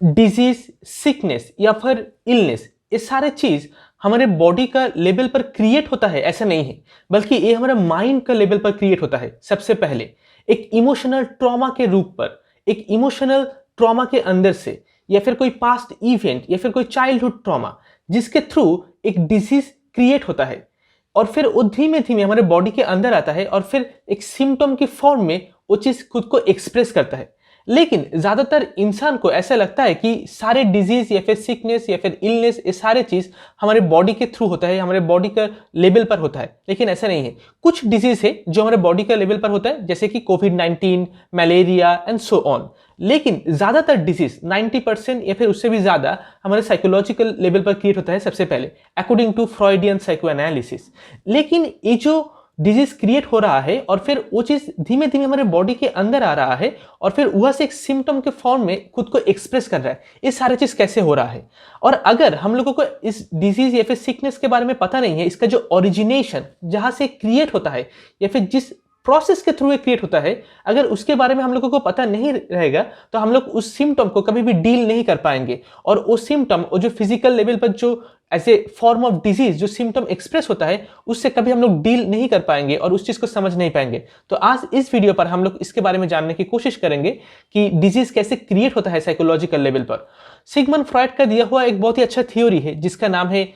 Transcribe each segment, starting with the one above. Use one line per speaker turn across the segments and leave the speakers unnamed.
Disease, sickness या फिर illness, ये सारे चीज हमारे बॉडी का लेवल पर क्रिएट होता है ऐसा नहीं है, बल्कि ये हमारे माइंड का लेवल पर क्रिएट होता है। सबसे पहले एक इमोशनल ट्रॉमा के रूप पर, एक इमोशनल ट्रॉमा के अंदर से, या फिर कोई पास्ट इवेंट या फिर कोई चाइल्डहुड ट्रॉमा जिसके थ्रू एक डिजीज क्रिएट होता है, और फिर वो धीमे धीमे हमारे बॉडी के अंदर आता है और फिर एक सिम्टम की फॉर्म में वो चीज खुद को एक्सप्रेस करता है। लेकिन ज्यादातर इंसान को ऐसा लगता है कि सारे डिजीज या फिर सिकनेस या फिर इलनेस, ये सारे चीज हमारे बॉडी के थ्रू होता है, हमारे बॉडी का लेवल पर होता है। लेकिन ऐसा नहीं है। कुछ डिजीज है जो हमारे बॉडी का लेवल पर होता है, जैसे कि कोविड-19, मलेरिया एंड सो ऑन। लेकिन ज्यादातर डिजीज 90% या फिर उससे भी ज्यादा हमारे साइकोलॉजिकल लेवल पर क्रिएट होता है सबसे पहले, according to Freudian psycho analysis. लेकिन ये जो डिजीज क्रिएट हो रहा है और फिर वो चीज धीमे धीमे हमारे बॉडी के अंदर आ रहा है और फिर वह से एक सिम्टम के फॉर्म में खुद को एक्सप्रेस कर रहा है, ये सारे चीज कैसे हो रहा है। और अगर हम लोगों को इस डिजीज या फिर सिकनेस के बारे में पता नहीं है, इसका जो ओरिजिनेशन जहां से क्रिएट होता है या फिर जिस प्रोसेस के थ्रू क्रिएट होता है, अगर उसके बारे में हम लोगों को पता नहीं रहेगा तो हम लोग उस सिम्टम को कभी भी डील नहीं कर पाएंगे। और वो सिम्टम, वो जो फिजिकल लेवल पर जो as a form of disease जो सिम्टम एक्सप्रेस होता है, उससे कभी हम लोग डील नहीं कर पाएंगे और उस चीज को समझ नहीं पाएंगे। तो आज इस वीडियो पर हम लोग इसके बारे में जानने की कोशिश करेंगे कि डिजीज कैसे क्रिएट होता है साइकोलॉजिकल लेवल पर। सिगमंड फ्रॉइड का दिया हुआ एक बहुत ही अच्छा थ्योरी है जिसका नाम है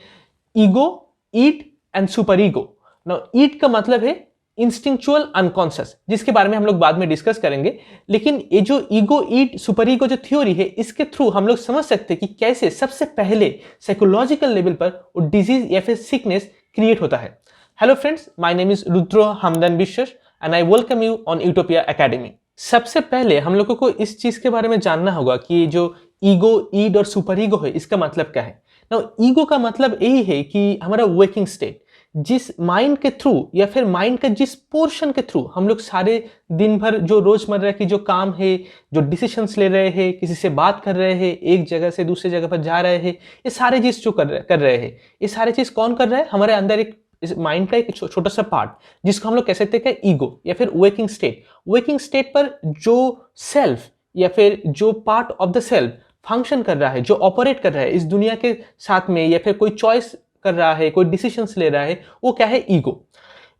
ego, id and super ego. Now id का मतलब है इंस्टिंक्चुअल अनकॉन्शियस, जिसके बारे में हम लोग बाद में डिस्कस करेंगे। लेकिन ये जो ईगो, ईड, सुपर ईगो जो थ्योरी है, इसके थ्रू हम लोग समझ सकते हैं कि कैसे सबसे पहले साइकोलॉजिकल लेवल पर वो डिजीज या फिर सिकनेस क्रिएट होता है। Hello friends, my name is Rudra Hamdan Vishwesh and I welcome you on Utopia Academy. सबसे पहले हम लोगों को इस चीज के बारे में जानना होगा कि जो ईगो, ईड और सुपर ईगो है, इसका मतलब क्या है। ना ईगो का मतलब यही है कि हमारा वर्किंग स्टेट, जिस माइंड के थ्रू या फिर माइंड के जिस पोर्शन के थ्रू हम लोग सारे दिन भर जो रोजमर्रा की जो काम है, जो डिसीजंस ले रहे हैं, किसी से बात कर रहे हैं, एक जगह से दूसरी जगह पर जा रहे हैं, ये सारे चीज जो कर रहे हैं, ये सारे चीज कौन कर रहा है? हमारे अंदर एक माइंड का एक छोटा सा पार्ट, जिसको हम लोग कह सकते हैं ईगो या फिर वर्किंग स्टेट। वर्किंग स्टेट पर जो सेल्फ या फिर जो part of the self function कर रहा है, जो ऑपरेट कर रहा है इस दुनिया के साथ में, या फिर कोई चॉइस कर रहा है, कोई डिसीजंस ले रहा है, वो क्या है? ईगो।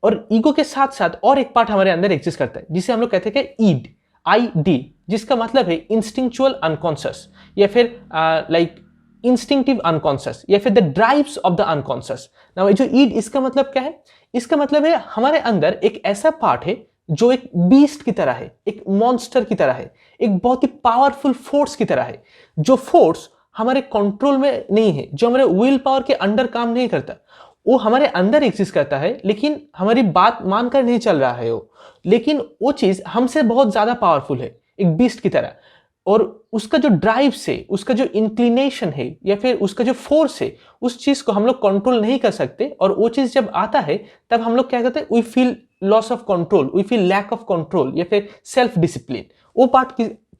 और ईगो के साथ साथ और एक पार्ट हमारे अंदर एग्जिस्ट करता है जिसे हम लोग कहते हैं कि ईड, आई-डी, जिसका मतलब है इंस्टिंक्चुअल अनकॉन्शियस या फिर लाइक इंस्टिंक्टिव अनकॉन्शियस या फिर the drives of the unconscious. Now जो ईड, इसका मतलब क्या है? इसका मतलब है हमारे अंदर एक ऐसा पार्ट है जो एक बीस्ट की तरह है, एक मॉन्स्टर की तरह है, एक बहुत ही पावरफुल फोर्स की तरह है, जो फोर्स हमारे कंट्रोल में नहीं है, जो हमारे विल पावर के अंडर काम नहीं करता। वो हमारे अंदर एग्जिस्ट करता है लेकिन हमारी बात मानकर नहीं चल रहा है वो, लेकिन वो चीज हमसे बहुत ज्यादा पावरफुल है, एक बीस्ट की तरह। और उसका जो ड्राइव से, उसका जो इंक्लिनेशन है या फिर उसका जो फोर्स है, उस चीज को हम लोग कंट्रोल नहीं कर सकते। और वो चीज जब आता है तब हम लोग क्या करते हैं? We feel loss of control, we feel lack of control या फिर सेल्फ डिसिप्लिन। वो पार्ट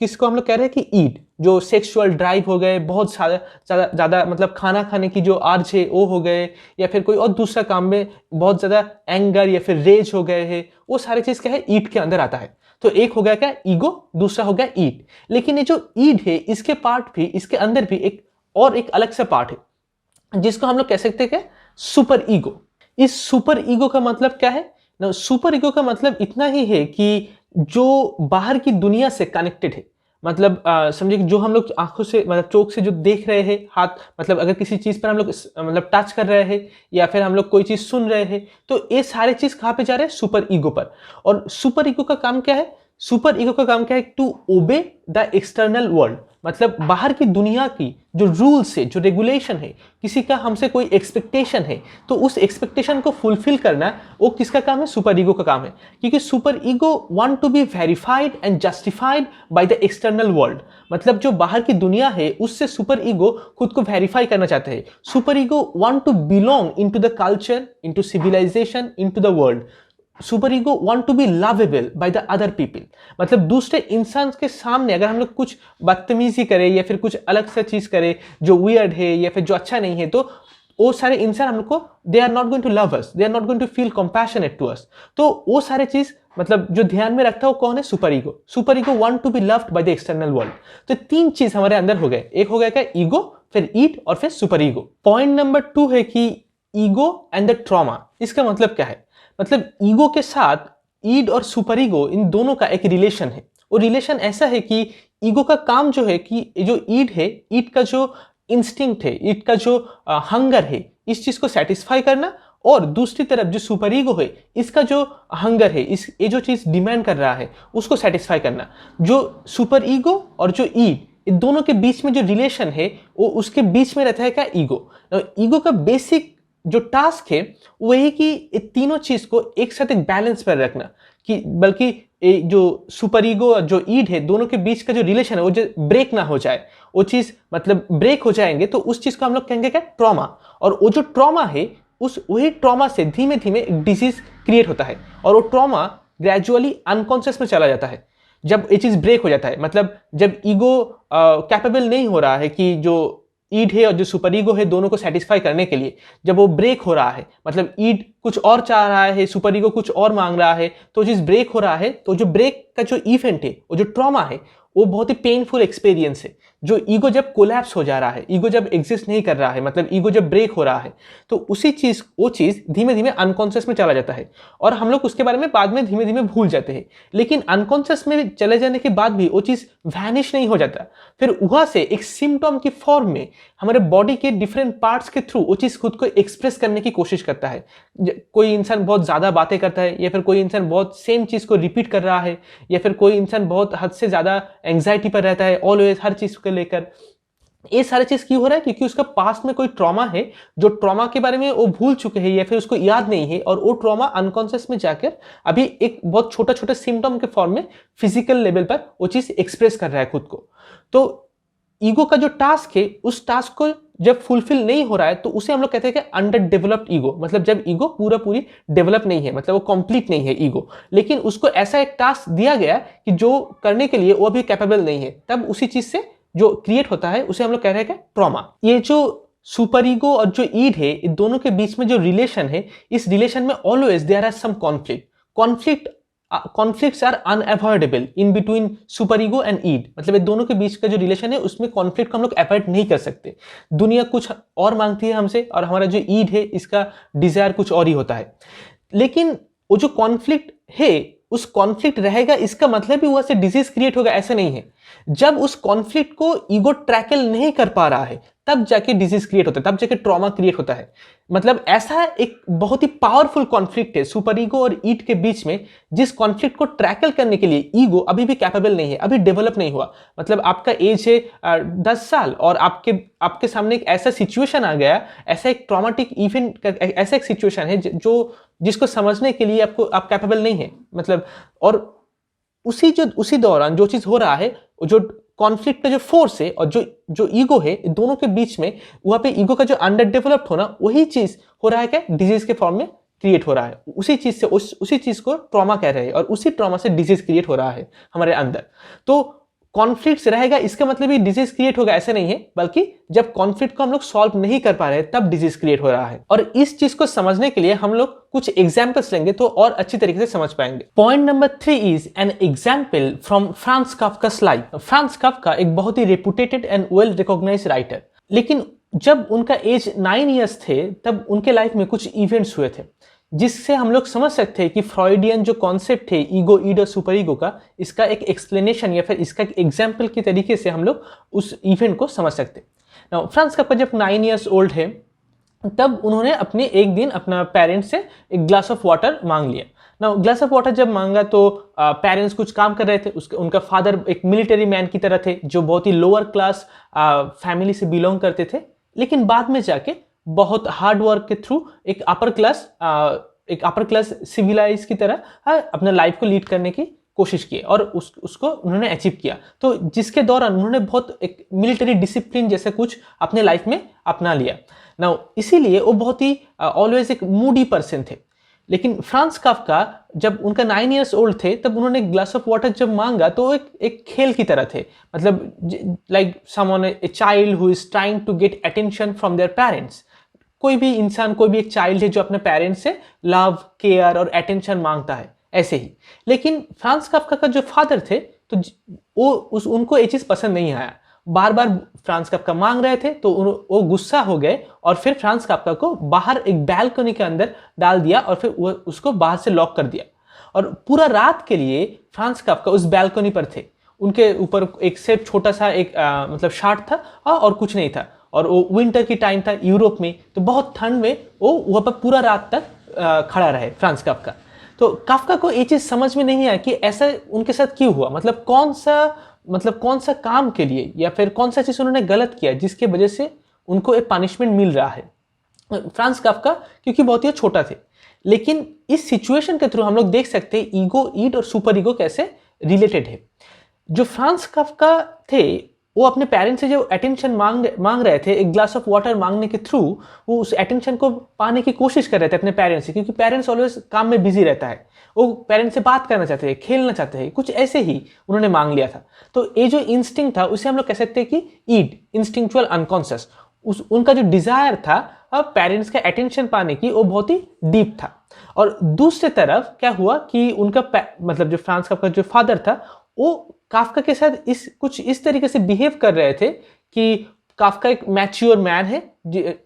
किसको हम लोग कह रहे हैं कि ईड, जो सेक्सुअल ड्राइव हो गए, बहुत ज्यादा मतलब खाना खाने की जो आर्ज है वो हो गए, या फिर कोई और दूसरा काम में बहुत ज्यादा एंगर या फिर रेज हो गए हैं, वो सारी चीज क्या है? ईड के अंदर आता है। तो एक हो गया क्या? ईगो, दूसरा हो गया ईड। लेकिन ये जो ईड है, इसके पार्ट भी, इसके अंदर भी एक अलग सा पार्ट है जिसको हम लोग कह सकते हैं क्या? Super ego. इस सुपर ईगो का मतलब क्या है ना? सुपर ईगो का मतलब इतना ही है कि जो बाहर की दुनिया से कनेक्टेड है, मतलब समझिए कि जो हम लोग आंखों से, मतलब चोख से जो देख रहे हैं, हाथ, मतलब अगर किसी चीज पर हम लोग मतलब टच कर रहे हैं या फिर हम लोग कोई चीज सुन रहे हैं, तो ये सारे चीज कहाँ पे जा रहे हैं? सुपर ईगो पर। और सुपर ईगो का काम क्या है? सुपर ईगो का काम क्या है? To obey the external world, मतलब बाहर की दुनिया की जो रूल्स है, जो रेगुलेशन है, किसी का हमसे कोई एक्सपेक्टेशन है, तो उस एक्सपेक्टेशन को फुलफिल करना वो किसका काम है? सुपर ईगो का काम है। क्योंकि super ego want to be verified and justified by the external world, मतलब जो बाहर की दुनिया है उससे सुपर ईगो खुद को वेरीफाई करना चाहते हैं। Super ego want to belong into the culture, into civilization, into the world. Super ego want to be lovable by the other people, मतलब दूसरे इंसान के सामने अगर हम लोग कुछ बदतमीजी करें या फिर कुछ अलग सा चीज करें जो वियर्ड है या फिर जो अच्छा नहीं है, तो वो सारे इंसान हम लोग को, they are not going to love us, they are not going to feel compassionate to us. तो वो सारे चीज मतलब जो ध्यान में रखता है वो कौन है? Super ego. Super ego want to be loved by the external world. तो 3 चीज हमारे अंदर हो गए, एक हो गया क्या? ईगो, फिर ईड और फिर सुपर ईगो। पॉइंट नंबर 2 है कि ईगो एंड द ट्रॉमा। इसका मतलब क्या है? मतलब ईगो के साथ ईड और सुपर ईगो, इन दोनों का एक रिलेशन है। वो रिलेशन ऐसा है कि ईगो का काम जो है कि जो ईड है, ईड का जो इंस्टिंक्ट है, ईड का जो हंगर है, इस चीज को सेटिस्फाई करना, और दूसरी तरफ जो सुपर ईगो है, इसका जो हंगर है, इस ये जो चीज डिमांड कर रहा है उसको सेटिस्फाई करना। जो सुपर ईगो और जो ईड, इन दोनों के बीच में जो रिलेशन है वो उसके बीच में रहता है क्या? ईगो। ईगो का बेसिक जो टास्क है वो है कि ये तीनों चीज को एक साथ एक बैलेंस पर रखना, कि बल्कि जो सुपर ईगो और जो ईड है, दोनों के बीच का जो रिलेशन है वो जो ब्रेक ना हो जाए, वो चीज मतलब ब्रेक हो जाएंगे तो उस चीज को हम लोग कहेंगे क्या? ट्रॉमा। और वो जो ट्रॉमा है, उस वही ट्रॉमा से धीमे धीमे एक डिजीज क्रिएट होता है, और वो ट्रॉमा ग्रेजुअली अनकॉन्शियस में चला जाता है जब ये चीज ब्रेक हो जाता है। मतलब जब ईगो कैपेबल नहीं हो रहा है कि जो ईड है और जो सुपर ईगो है दोनों को सेटिस्फाई करने के लिए, जब वो ब्रेक हो रहा है, मतलब ईड कुछ और चाह रहा है, सुपर ईगो कुछ और मांग रहा है, तो जिस ब्रेक हो रहा है, तो जो ब्रेक का जो इवेंट है, वो जो ट्रॉमा है, वो बहुत ही पेनफुल एक्सपीरियंस है। जो ईगो जब कोलैप्स हो जा रहा है, ईगो जब एग्जिस्ट नहीं कर रहा है, मतलब ईगो जब ब्रेक हो रहा है, तो उसी चीज वो चीज धीमे धीमे अनकॉन्शियस में चला जाता है, और हम लोग उसके बारे में बाद में धीमे धीमे भूल जाते हैं। लेकिन अनकॉन्शियस में चले जाने के बाद भी वो चीज वैनिश नहीं हो जाता, फिर वहां से एक सिम्टम की फॉर्म में हमारे बॉडी के डिफरेंट पार्ट्स के थ्रू वो चीज खुद को एक्सप्रेस करने की कोशिश करता है। कोई इंसान बहुत ज्यादा बातें करता है, या फिर कोई इंसान बहुत सेम चीज को रिपीट कर रहा है, या फिर कोई इंसान बहुत हद से ज्यादा एंग्जाइटी पर रहता है ऑलवेज हर चीज को लेकर। ये सारी चीज क्यों हो रहा है? क्योंकि उसका पास्ट में कोई ट्रॉमा है, जो ट्रॉमा के बारे में वो भूल चुके हैं या फिर उसको याद नहीं है, और वो ट्रॉमा अनकॉन्शियस में जाकर अभी एक बहुत छोटा छोटा सिम्टम के फॉर्म में फिजिकल लेवल पर वो चीज एक्सप्रेस कर रहा है खुद को। तो ईगो का जो टास्क है, उस टास्क को जब फुलफिल नहीं हो रहा है, तो उसे हम लोग कहते हैं कि अंडर डेवलप्ड ईगो। मतलब जब ईगो पूरा पूरी डेवलप नहीं है, मतलब वो कंप्लीट नहीं है ईगो, लेकिन उसको ऐसा एक टास्क दिया गया कि जो करने के लिए वो अभी कैपेबल नहीं है, तब उसी चीज से जो क्रिएट होता है उसे हम लोग कह रहे हैं कि ट्रॉमा। ये जो सुपर ईगो और जो ईड है, इन दोनों के बीच में जो रिलेशन है, इस रिलेशन में always there are some conflicts are unavoidable in between super ego and id. मतलब ये दोनों के बीच का जो रिलेशन है उसमें कॉन्फ्लिक्ट को हम लोग अवॉइड नहीं कर सकते। दुनिया कुछ और मांगती है हमसे, और हमारा जो ईड है इसका डिजायर कुछ और ही होता है। लेकिन वो जो कॉन्फ्लिक्ट है, उस कॉन्फ्लिक्ट रहेगा, इसका मतलब ही वहां से डिजीज क्रिएट होगा, ऐसा नहीं है। जब उस कॉन्फ्लिक्ट को ईगो ट्रैकल नहीं कर पा रहा है, तब जाके डिजीज क्रिएट होता है, तब जाके ट्रॉमा क्रिएट होता है। मतलब ऐसा एक बहुत ही पावरफुल कॉन्फ्लिक्ट है सुपर ईगो और ईड के बीच में, जिस कॉन्फ्लिक्ट को ट्रैकल करने के लिए ईगो अभी भी कैपेबल नहीं है, अभी डेवलप नहीं हुआ। मतलब आपका एज है 10 साल, और आपके सामने एक ऐसा सिचुएशन आ गया, ऐसा एक ट्रॉमेटिक इवेंट, ऐसा एक सिचुएशन है जिसको समझने के लिए आप कैपेबल नहीं है। मतलब और उसी दौरान जो चीज हो रहा है, जो कॉन्फ्लिक्ट का जो फोर्स है और जो ईगो है, दोनों के बीच में वहां पे ईगो का जो अंडर डेवलप्ड होना, वही चीज हो रहा है क्या? डिजीज के फॉर्म में क्रिएट हो रहा है। उसी चीज से उसी चीज को ट्रॉमा कह रहे हैं, और उसी ट्रॉमा से डिजीज क्रिएट हो रहा है हमारे अंदर। तो कॉन्फ्लिक्ट रहेगा, इसका मतलब ये डिजीज क्रिएट होगा ऐसा नहीं है, बल्कि जब कॉन्फ्लिक्ट को हम लोग सॉल्व नहीं कर पा रहे हैं, तब डिजीज क्रिएट हो रहा है। और इस चीज को समझने के लिए हम लोग कुछ एग्जाम्पल्स लेंगे तो और अच्छी तरीके से समझ पाएंगे। Point number 3 is an example from Franz Kafka's life. Franz Kafka एक बहुत ही reputed and well recognised writer, लेकिन जब उनका एज 9 ईयर्स थे, तब उनके लाइफ में कुछ इवेंट्स हुए थे, जिससे हम लोग समझ सकते हैं कि फ्रॉइडियन जो कॉन्सेप्ट है ईगो, ईड और सुपर ईगो का, इसका एक एक्सप्लेनेशन या फिर इसका एक एग्जाम्पल के तरीके से हम लोग उस इवेंट को समझ सकते हैं। नाउ फ्रांज काफ्का जब 9 ईयर्स ओल्ड है, तब उन्होंने एक दिन अपना पेरेंट्स से एक ग्लास ऑफ वाटर मांग लिया। ना ग्लास ऑफ वाटर जब मांगा, तो पेरेंट्स कुछ काम कर रहे थे, उनका फादर एक मिलिट्री मैन की तरह थे, जो बहुत ही लोअर क्लास फैमिली से बिलोंग करते थे, लेकिन बाद में जाके बहुत हार्ड वर्क के थ्रू एक अपर क्लास सिविलाइज की तरह अपना लाइफ को लीड करने की कोशिश की, और उसको उन्होंने अचीव किया। तो जिसके दौरान उन्होंने बहुत एक मिलिट्री डिसिप्लिन जैसे कुछ अपने लाइफ में अपना लिया। ना इसीलिए वो बहुत ही ऑलवेज एक मूडी पर्सन थे। लेकिन फ्रांज काफ्का जब उनका 9 ईयर्स ओल्ड थे, तब उन्होंने ग्लास ऑफ वाटर जब मांगा, तो एक खेल की तरह थे। मतलब like someone, a child who is trying to get attention from their parents. कोई भी इंसान, कोई भी एक चाइल्ड है जो अपने पेरेंट्स से लव, केयर और अटेंशन मांगता है, ऐसे ही। लेकिन फ्रांज काफ्का का जो फादर थे तो वो उनको ये चीज़ पसंद नहीं आया। बार बार फ्रांज काफ्का मांग रहे थे तो वो गुस्सा हो गए और फिर फ्रांज काफ्का को बाहर एक बैल्कनी के अंदर डाल दिया और फिर वो उसको बाहर से लॉक कर दिया। और पूरा रात के लिए फ्रांज काफ्का उस बैल्कनी पर थे। उनके ऊपर एक सिर्फ छोटा सा एक मतलब शार्ट था और कुछ नहीं था। और वो विंटर की टाइम था यूरोप में, तो बहुत ठंड में वो वहाँ पर पूरा रात तक खड़ा रहे फ्रांज काफ्का। तो काफ्का को ये चीज़ समझ में नहीं आया कि ऐसा उनके साथ क्यों हुआ, मतलब कौन सा काम के लिए या फिर कौन सा चीज़ उन्होंने गलत किया जिसके वजह से उनको एक पनिशमेंट मिल रहा है। फ्रांज काफ्का क्योंकि बहुत ही छोटा थे, लेकिन इस सिचुएशन के थ्रू हम लोग देख सकते हैं ईगो, ईड और सुपर ईगो कैसे रिलेटेड है। जो फ्रांज काफ्का थे वो अपने पेरेंट्स से जो अटेंशन मांग रहे थे, एक ग्लास ऑफ वाटर मांगने के थ्रू वो उस अटेंशन को पाने की कोशिश कर रहे थे अपने पेरेंट्स से, क्योंकि पेरेंट्स ऑलवेज काम में बिजी रहता है। वो पेरेंट्स से बात करना चाहते हैं, खेलना चाहते हैं, कुछ ऐसे ही उन्होंने मांग लिया था। तो ये जो इंस्टिंक्ट था उसे हम लोग कह सकते हैं कि ईड, इंस्टिंक्चुअल अनकॉन्शियस, उनका जो डिजायर था अब पेरेंट्स का अटेंशन पाने की वो बहुत ही डीप था। और दूसरी तरफ क्या हुआ कि उनका मतलब जो फ्रांज काफ्का जो फादर था वो काफ्का के साथ कुछ इस तरीके से बिहेव कर रहे थे कि काफ्का एक मैच्योर मैन है,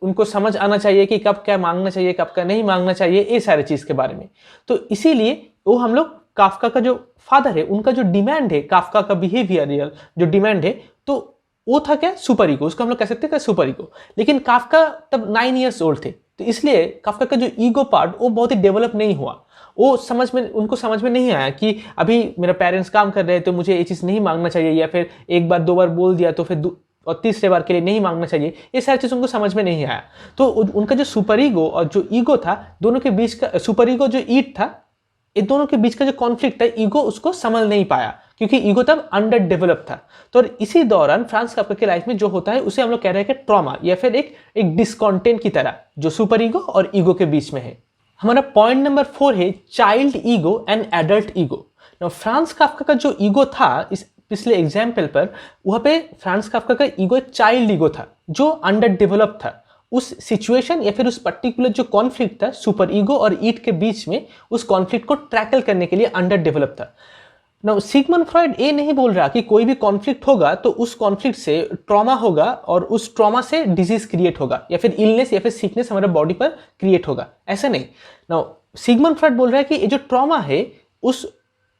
उनको समझ आना चाहिए कि कब क्या मांगना चाहिए, कब क्या नहीं मांगना चाहिए, ये सारे चीज़ के बारे में। तो इसीलिए वो हम लोग काफ्का का जो फादर है उनका जो डिमांड है, काफ्का का बिहेवियरियल जो डिमांड है, तो वो था क्या, सुपर ईगो। उसको हम लोग कह सकते हैं सुपर ईगो। लेकिन काफ्का तब 9 ईयर्स ओल्ड थे, तो इसलिए काफ्का का जो ईगो पार्ट वो बहुत ही डेवलप नहीं हुआ। वो उनको समझ में नहीं आया कि अभी मेरा पेरेंट्स काम कर रहे हैं तो मुझे ये चीज़ नहीं मांगना चाहिए, या फिर एक बार दो बार बोल दिया तो फिर और तीसरे बार के लिए नहीं मांगना चाहिए। ये सारी चीज़ उनको समझ में नहीं आया। तो उनका जो सुपर ईगो और जो ईगो था, दोनों के बीच का सुपर ईगो जो ईड था, इन दोनों के बीच का जो कॉन्फ्लिक्ट है, ईगो उसको संभल नहीं पाया क्योंकि ईगो तब अंडर डेवलप था। तो इसी दौरान फ्रांज काफ्का के लाइफ में जो होता है उसे हम लोग कह रहे हैं कि ट्रॉमा, या फिर एक डिस्कॉन्टेंट की तरह जो सुपर ईगो और ईगो के बीच में है। हमारा पॉइंट नंबर 4 है child ego and adult ego. Franz Kafka का जो ईगो था इस पिछले एग्जाम्पल पर, वहाँ पे फ्रांज काफ्का का ईगो एक चाइल्ड ईगो था जो अंडर डेवलप था। उस सिचुएशन या फिर उस पर्टिकुलर जो कॉन्फ्लिक्ट था सुपर ईगो और ईड के बीच में, उस कॉन्फ्लिक्ट को टैकल करने के लिए अंडर डेवलप था। नाउ सिगमंड फ्रॉइड ये नहीं बोल रहा कि कोई भी कॉन्फ्लिक्ट होगा तो उस कॉन्फ्लिक्ट से ट्रॉमा होगा और उस ट्रॉमा से डिजीज क्रिएट होगा या फिर इलनेस या फिर सिकनेस हमारे बॉडी पर क्रिएट होगा, ऐसा नहीं। नाउ सिगमंड फ्रॉइड बोल रहा है कि ये जो ट्रॉमा है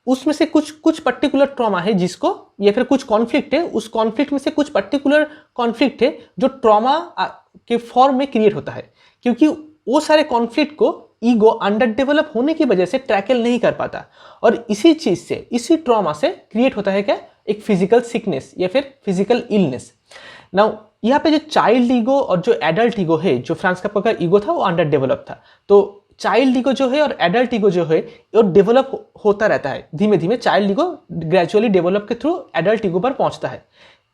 उसमें से कुछ पर्टिकुलर ट्रॉमा है जिसको, या फिर कुछ कॉन्फ्लिक्ट है, उस कॉन्फ्लिक्ट में से कुछ पर्टिकुलर कॉन्फ्लिक्ट है जो ट्रॉमा के फॉर्म में क्रिएट होता है, क्योंकि वो सारे कॉन्फ्लिक्ट को ईगो अंडर डेवलप होने की वजह से टैकल नहीं कर पाता। और इसी चीज से, इसी ट्रॉमा से क्रिएट होता है क्या, एक फिजिकल सिकनेस या फिर फिजिकल इलनेस। नाउ यहाँ पे जो चाइल्ड ईगो और जो एडल्ट ईगो है, जो फ्रांज काफ्का का ईगो था वो अंडर डेवलप था। तो चाइल्ड ईगो जो है और एडल्ट ईगो जो है वो डेवलप होता रहता है धीमे धीमे। चाइल्ड ईगो ग्रेजुअली डेवलप के थ्रू एडल्ट ईगो पर पहुंचता है,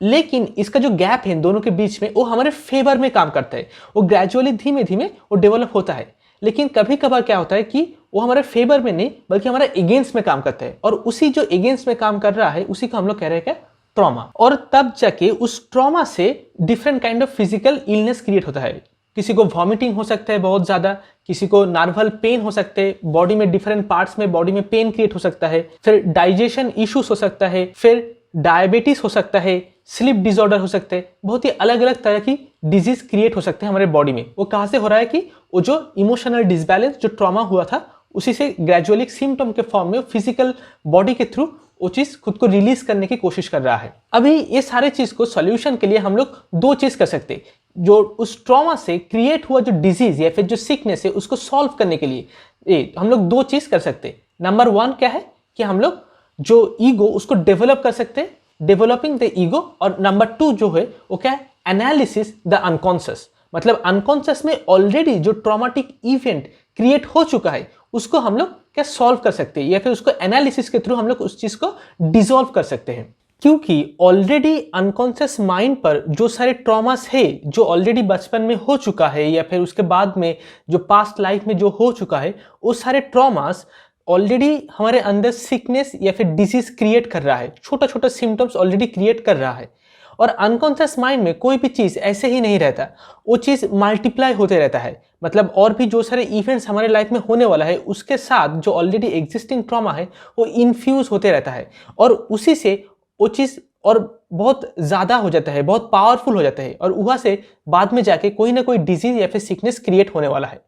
लेकिन इसका जो गैप है दोनों के बीच में वो हमारे फेवर में काम करता है। वो ग्रेजुअली धीमे धीमे वो डेवलप होता है, लेकिन कभी कभार क्या होता है कि वो हमारे फेवर में नहीं बल्कि हमारे अगेंस्ट में काम करता है, और उसी जो अगेंस्ट में काम कर रहा है उसी को हम लोग कह रहे हैं क्या, ट्रॉमा। और तब जाके उस ट्रॉमा से different kind of physical illness create होता है। किसी को वॉमिटिंग हो सकता है बहुत ज़्यादा, किसी को नार्वल पेन हो सकते हैं, बॉडी में डिफरेंट पार्ट्स में बॉडी में पेन क्रिएट हो सकता है, फिर डाइजेशन इश्यूज हो सकता है, फिर डायबिटीज हो सकता है, स्लीप डिसऑर्डर हो सकते हैं। बहुत ही अलग अलग तरह की डिजीज क्रिएट हो सकते हैं हमारे बॉडी में। वो कहाँ से हो रहा है कि वो जो इमोशनल डिसबैलेंस जो ट्रॉमा हुआ था उसी से ग्रेजुअली सिम्टम के फॉर्म में फिजिकल बॉडी के थ्रू वो चीज़ खुद को रिलीज करने की कोशिश कर रहा है। अभी ये सारे चीज़ को सॉल्यूशन के लिए हम लोग दो चीज़ कर सकते हैं। जो उस ट्रॉमा से क्रिएट हुआ जो डिजीज या फिर जो सिकनेस है उसको सॉल्व करने के लिए हम लोग दो चीज़ कर सकते हैं। नंबर 1 क्या है कि हम लोग जो ईगो उसको डेवलप कर सकते हैं, डेवलपिंग द ईगो। और नंबर 2 जो है वो क्या है, एनालिसिस द अनकॉन्शियस। मतलब अनकॉन्शियस में ऑलरेडी जो ट्रॉमाटिक इवेंट क्रिएट हो चुका है उसको हम लोग क्या सॉल्व कर सकते हैं, या फिर उसको एनालिसिस के थ्रू हम लोग उस चीज़ को डिसॉल्व कर सकते हैं। क्योंकि ऑलरेडी अनकॉन्शियस माइंड पर जो सारे ट्रॉमास है जो ऑलरेडी बचपन में हो चुका है या फिर उसके बाद में जो पास्ट लाइफ में जो हो चुका है, वो सारे ट्रॉमास ऑलरेडी हमारे अंदर सिकनेस या फिर डिजीज क्रिएट कर रहा है, छोटा छोटा सिम्टम्स ऑलरेडी क्रिएट कर रहा है। और अनकॉन्शियस माइंड में कोई भी चीज़ ऐसे ही नहीं रहता, वो चीज़ मल्टीप्लाई होते रहता है। मतलब और भी जो सारे इवेंट्स हमारे लाइफ में होने वाला है उसके साथ जो ऑलरेडी एग्जिस्टिंग ट्रॉमा है वो इन्फ्यूज होते रहता है, और उसी से वो चीज़ और बहुत ज़्यादा हो जाता है, बहुत पावरफुल हो जाता है, और वहाँ से बाद में जाके कोई ना कोई डिजीज या फिर सिकनेस क्रिएट होने वाला है।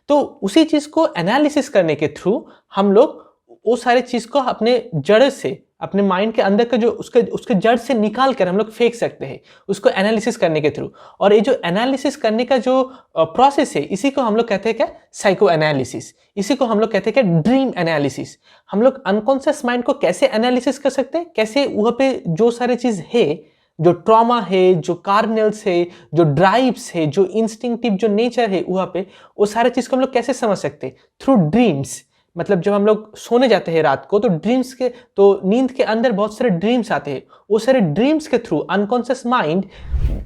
तो उसी चीज़ को एनालिसिस करने के थ्रू हम लोग वो सारे चीज़ को अपने जड़ से, अपने माइंड के अंदर का जो उसके जड़ से निकाल कर हम लोग फेंक सकते हैं, उसको एनालिसिस करने के थ्रू। और ये जो एनालिसिस करने का जो प्रोसेस है, इसी को हम लोग कहते हैं क्या, साइको एनालिसिस। इसी को हम लोग कहते हैं क्या, ड्रीम एनालिसिस। हम लोग अनकॉन्शियस माइंड को कैसे एनालिसिस कर सकते हैं, कैसे वहाँ पे जो सारे चीज़ है, जो ट्रॉमा है, जो कार्नल्स है, जो ड्राइव्स है, जो इंस्टिंक्टिव जो नेचर है वहाँ पे, वो सारे चीज़ को हम लोग कैसे समझ सकते हैं, थ्रू ड्रीम्स। मतलब जब हम लोग सोने जाते हैं रात को, तो ड्रीम्स के, तो नींद के अंदर बहुत सारे ड्रीम्स आते हैं। वो सारे ड्रीम्स के थ्रू अनकॉन्शियस माइंड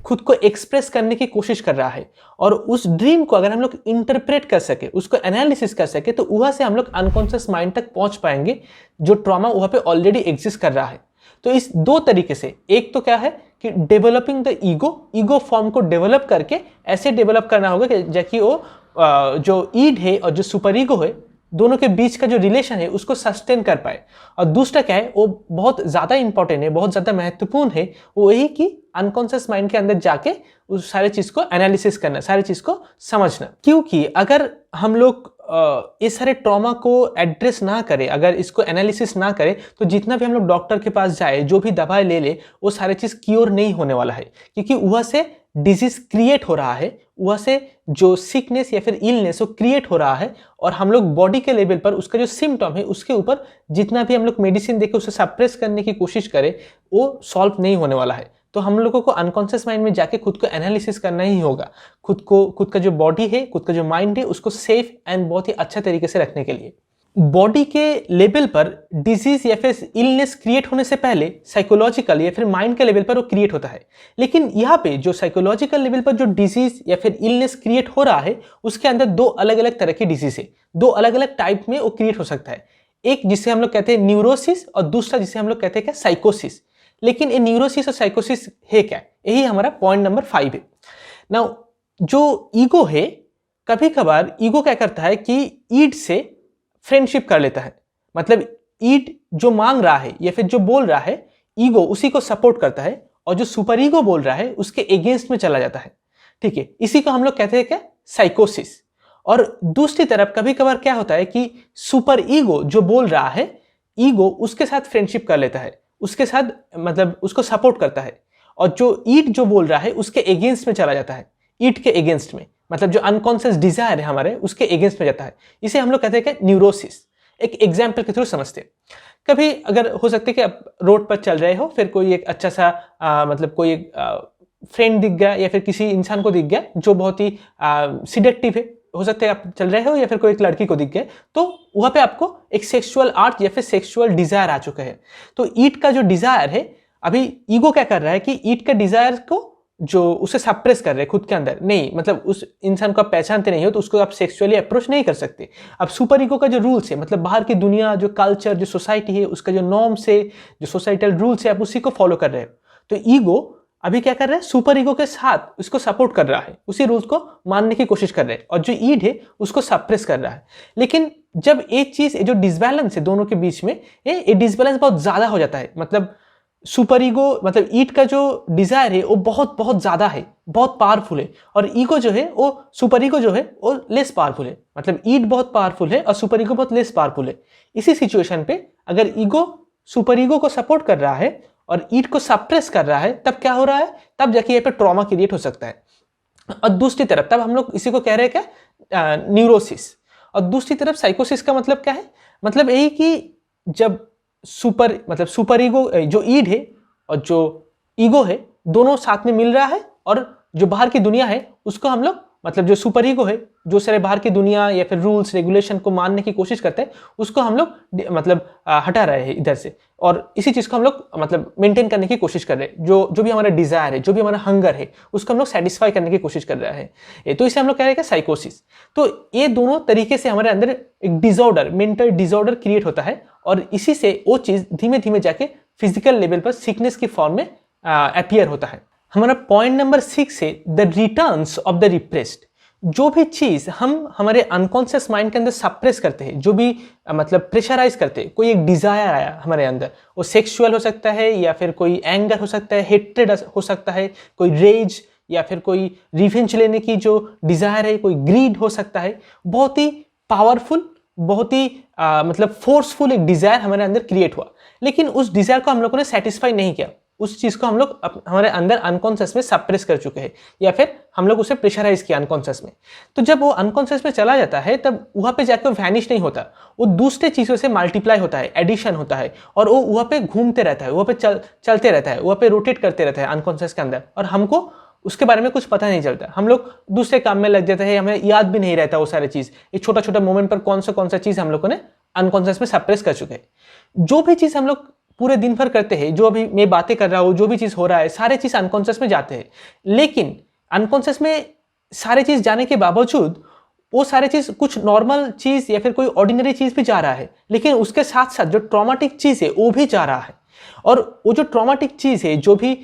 खुद को एक्सप्रेस करने की कोशिश कर रहा है, और उस ड्रीम को अगर हम लोग इंटरप्रेट कर सके, उसको एनालिसिस कर सके, तो वहाँ से हम लोग अनकॉन्शियस माइंड तक पहुँच पाएंगे जो ट्रॉमा वहाँ पे ऑलरेडी एग्जिस्ट कर रहा है। तो इस दो तरीके से, एक तो क्या है कि डेवलपिंग द ईगो फॉर्म को डेवलप करके ऐसे डेवलप करना होगा कि जबकि वो जो ईड है और जो सुपर ईगो है, दोनों के बीच का जो रिलेशन है उसको सस्टेन कर पाए। और दूसरा क्या है, वो बहुत ज़्यादा इंपॉर्टेंट है, बहुत ज़्यादा महत्वपूर्ण है, वो यही कि अनकॉन्शियस माइंड के अंदर जाके उस सारे चीज़ को एनालिसिस करना, सारी चीज़ को समझना। क्योंकि अगर हम लोग इस सारे ट्रॉमा को एड्रेस ना करें, अगर इसको एनालिसिस ना करें, तो जितना भी हम लोग डॉक्टर के पास जाए, जो भी दवाई ले ले, वो सारे चीज़ क्योर नहीं होने वाला है। क्योंकि वहाँ से डिजीज क्रिएट हो रहा है, वहाँ से जो सिकनेस या फिर इलनेस वो क्रिएट हो रहा है, और हम लोग बॉडी के लेवल पर उसका जो सिम्टम है उसके ऊपर जितना भी हम लोग मेडिसिन देके उसे सप्रेस करने की कोशिश करें, वो सॉल्व नहीं होने वाला है। तो हम लोगों को अनकॉन्शियस माइंड में जाके खुद को एनालिसिस करना ही होगा, खुद का जो बॉडी है, खुद का जो माइंड है, उसको सेफ एंड बहुत ही अच्छा तरीके से रखने के लिए। बॉडी के लेवल पर डिजीज या फिर इलनेस क्रिएट होने से पहले साइकोलॉजिकल या फिर माइंड के लेवल पर वो क्रिएट होता है। लेकिन यहाँ पे जो साइकोलॉजिकल लेवल पर जो डिजीज या फिर इलनेस क्रिएट हो रहा है, उसके अंदर दो अलग अलग तरह की डिजीज है, दो अलग अलग टाइप में वो क्रिएट हो सकता है। एक जिसे हम लोग कहते हैं न्यूरोसिस, और दूसरा जिसे हम लोग कहते हैं क्या, साइकोसिस। लेकिन ये न्यूरोसिस और साइकोसिस है क्या, यही हमारा पॉइंट नंबर 5 है। नाउ जो ईगो है, कभी कभार ईगो क्या करता है कि ईड से फ्रेंडशिप कर लेता है। मतलब ईड जो मांग रहा है या फिर जो बोल रहा है, ईगो उसी को सपोर्ट करता है, और जो सुपर ईगो बोल रहा है उसके अगेंस्ट में चला जाता है। ठीक है, इसी को हम लोग कहते हैं क्या, साइकोसिस। और दूसरी तरफ कभी कभार क्या होता है कि सुपर ईगो जो बोल रहा है, ईगो उसके साथ फ्रेंडशिप कर लेता है, उसके साथ मतलब उसको सपोर्ट करता है, और जो ईड जो बोल रहा है उसके अगेंस्ट में चला जाता है, ईड के अगेंस्ट में, मतलब जो अनकॉन्शियस डिजायर है हमारे उसके अगेंस्ट में जाता है। इसे हम लोग कहते हैं कि न्यूरोसिस। एक एग्जाम्पल के थ्रू समझते हैं। कभी अगर हो सकता है कि आप रोड पर चल रहे हो, फिर कोई एक अच्छा सा मतलब कोई एक फ्रेंड दिख गया, या फिर किसी इंसान को दिख गया जो बहुत ही सिडेक्टिव है, हो सकता है आप चल रहे हो, या फिर कोई एक लड़की को दिख गया, तो वहाँ पे आपको एक सेक्सुअल आर्ट या फिर सेक्सुअल डिजायर आ चुका है। तो ईड का जो डिजायर है, अभी ईगो क्या कर रहा है कि ईड के डिजायर को जो उसे सप्रेस कर रहे हैं खुद के अंदर, नहीं मतलब उस इंसान को आप पहचानते नहीं हो तो उसको आप सेक्सुअली अप्रोच नहीं कर सकते। अब सुपर ईगो का जो रूल्स है, मतलब बाहर की दुनिया, जो कल्चर, जो सोसाइटी है, उसका जो नॉर्म्स है, जो सोसाइटल रूल्स है, आप उसी को फॉलो कर रहे हो। तो ईगो अभी क्या कर रहा है, सुपर ईगो के साथ उसको सपोर्ट कर रहा है, उसी रूल्स को मानने की कोशिश कर रहे हैं, और जो ईड है उसको सप्रेस कर रहा है। लेकिन जब एक चीज जो डिसबैलेंस है दोनों के बीच में, ये डिसबैलेंस बहुत ज्यादा हो जाता है। मतलब सुपर ईगो, मतलब ईड का जो डिजायर है वो बहुत बहुत ज्यादा है, बहुत पावरफुल है, और ईगो जो है वो, सुपर ईगो जो है वो लेस पावरफुल है। मतलब ईड बहुत पावरफुल है और सुपर ईगो बहुत लेस पावरफुल है। इसी सिचुएशन पे अगर ईगो सुपर ईगो को सपोर्ट कर रहा है और ईड को सप्रेस कर रहा है, तब क्या हो रहा है, तब जाके ये पे ट्रॉमा क्रिएट हो सकता है। और दूसरी तरफ तब हम लोग इसी को कह रहे हैं क्या, न्यूरोसिस। और दूसरी तरफ साइकोसिस का मतलब क्या है, मतलब यही कि जब सुपर ईगो, जो ईड है और जो ईगो है, दोनों साथ में मिल रहा है, और जो बाहर की दुनिया है उसको हम लोग, मतलब जो सुपर ईगो है जो सारे बाहर की दुनिया या फिर रूल्स रेगुलेशन को मानने की कोशिश करते हैं, उसको हम लोग मतलब हटा रहे हैं इधर से, और इसी चीज को हम लोग मतलब मेंटेन करने की कोशिश कर रहे हैं। जो भी हमारा डिजायर है, जो भी हमारा हंगर है, उसको हम लोग सेटिस्फाई करने की कोशिश कर रहे हैं। तो इसे हम लोग कह रहे हैं साइकोसिस। तो ये दोनों तरीके से हमारे अंदर एक डिसऑर्डर, मेंटल डिसऑर्डर क्रिएट होता है, और इसी से वो चीज धीमे धीमे जाके फिजिकल लेवल पर सिकनेस की फॉर्म में अपीयर होता है। हमारा पॉइंट नंबर 6 है the returns of the repressed. जो भी चीज़ हम हमारे अनकॉन्शियस माइंड के अंदर सप्रेस करते हैं, जो भी मतलब प्रेशराइज करते हैं, कोई एक डिज़ायर आया हमारे अंदर, वो सेक्सुअल हो सकता है या फिर कोई एंगर हो सकता है, हेट्रेड हो सकता है, कोई रेज या फिर कोई रिवेंज लेने की जो डिज़ायर है, कोई ग्रीड हो सकता है। बहुत ही पावरफुल, बहुत ही मतलब फोर्सफुल एक डिज़ायर हमारे अंदर क्रिएट हुआ, लेकिन उस डिज़ायर को हम लोगों ने सेटिस्फाई नहीं किया। उस चीज़ को हम लोग हमारे अंदर अनकॉन्शियस में सप्रेस कर चुके हैं या फिर हम लोग उसे प्रेशराइज किया अनकॉन्शियस में। तो जब वो अनकॉन्शियस में चला जाता है तब वहाँ पे जाकर वैनिश नहीं होता, वो दूसरे चीज़ों से मल्टीप्लाई होता है, एडिशन होता है, और वो वहाँ पे घूमते रहता है, वहाँ पे चलते रहता है, वहाँ पे रोटेट करते रहता है अनकॉन्शियस के अंदर, और हमको उसके बारे में कुछ पता नहीं चलता। हम लोग दूसरे काम में लग जाते हैं, हमें याद भी नहीं रहता वो सारी चीज़। एक छोटा छोटा मोमेंट पर कौन सा चीज़ हम लोगों ने अनकॉन्शियस में सप्रेस कर चुके हैं। जो भी चीज़ हम लोग पूरे दिन भर करते हैं, जो अभी मैं बातें कर रहा हूँ, जो भी चीज़ हो रहा है, सारे चीज़ अनकॉन्शियस में जाते हैं, लेकिन अनकॉन्शियस में सारे चीज़ जाने के बावजूद वो सारे चीज़ कुछ नॉर्मल चीज़ या फिर कोई ऑर्डिनरी चीज़ भी जा रहा है, लेकिन उसके साथ साथ जो ट्रॉमाटिक चीज़ है वो भी जा रहा है। और वो जो ट्रॉमाटिक चीज़ है, जो भी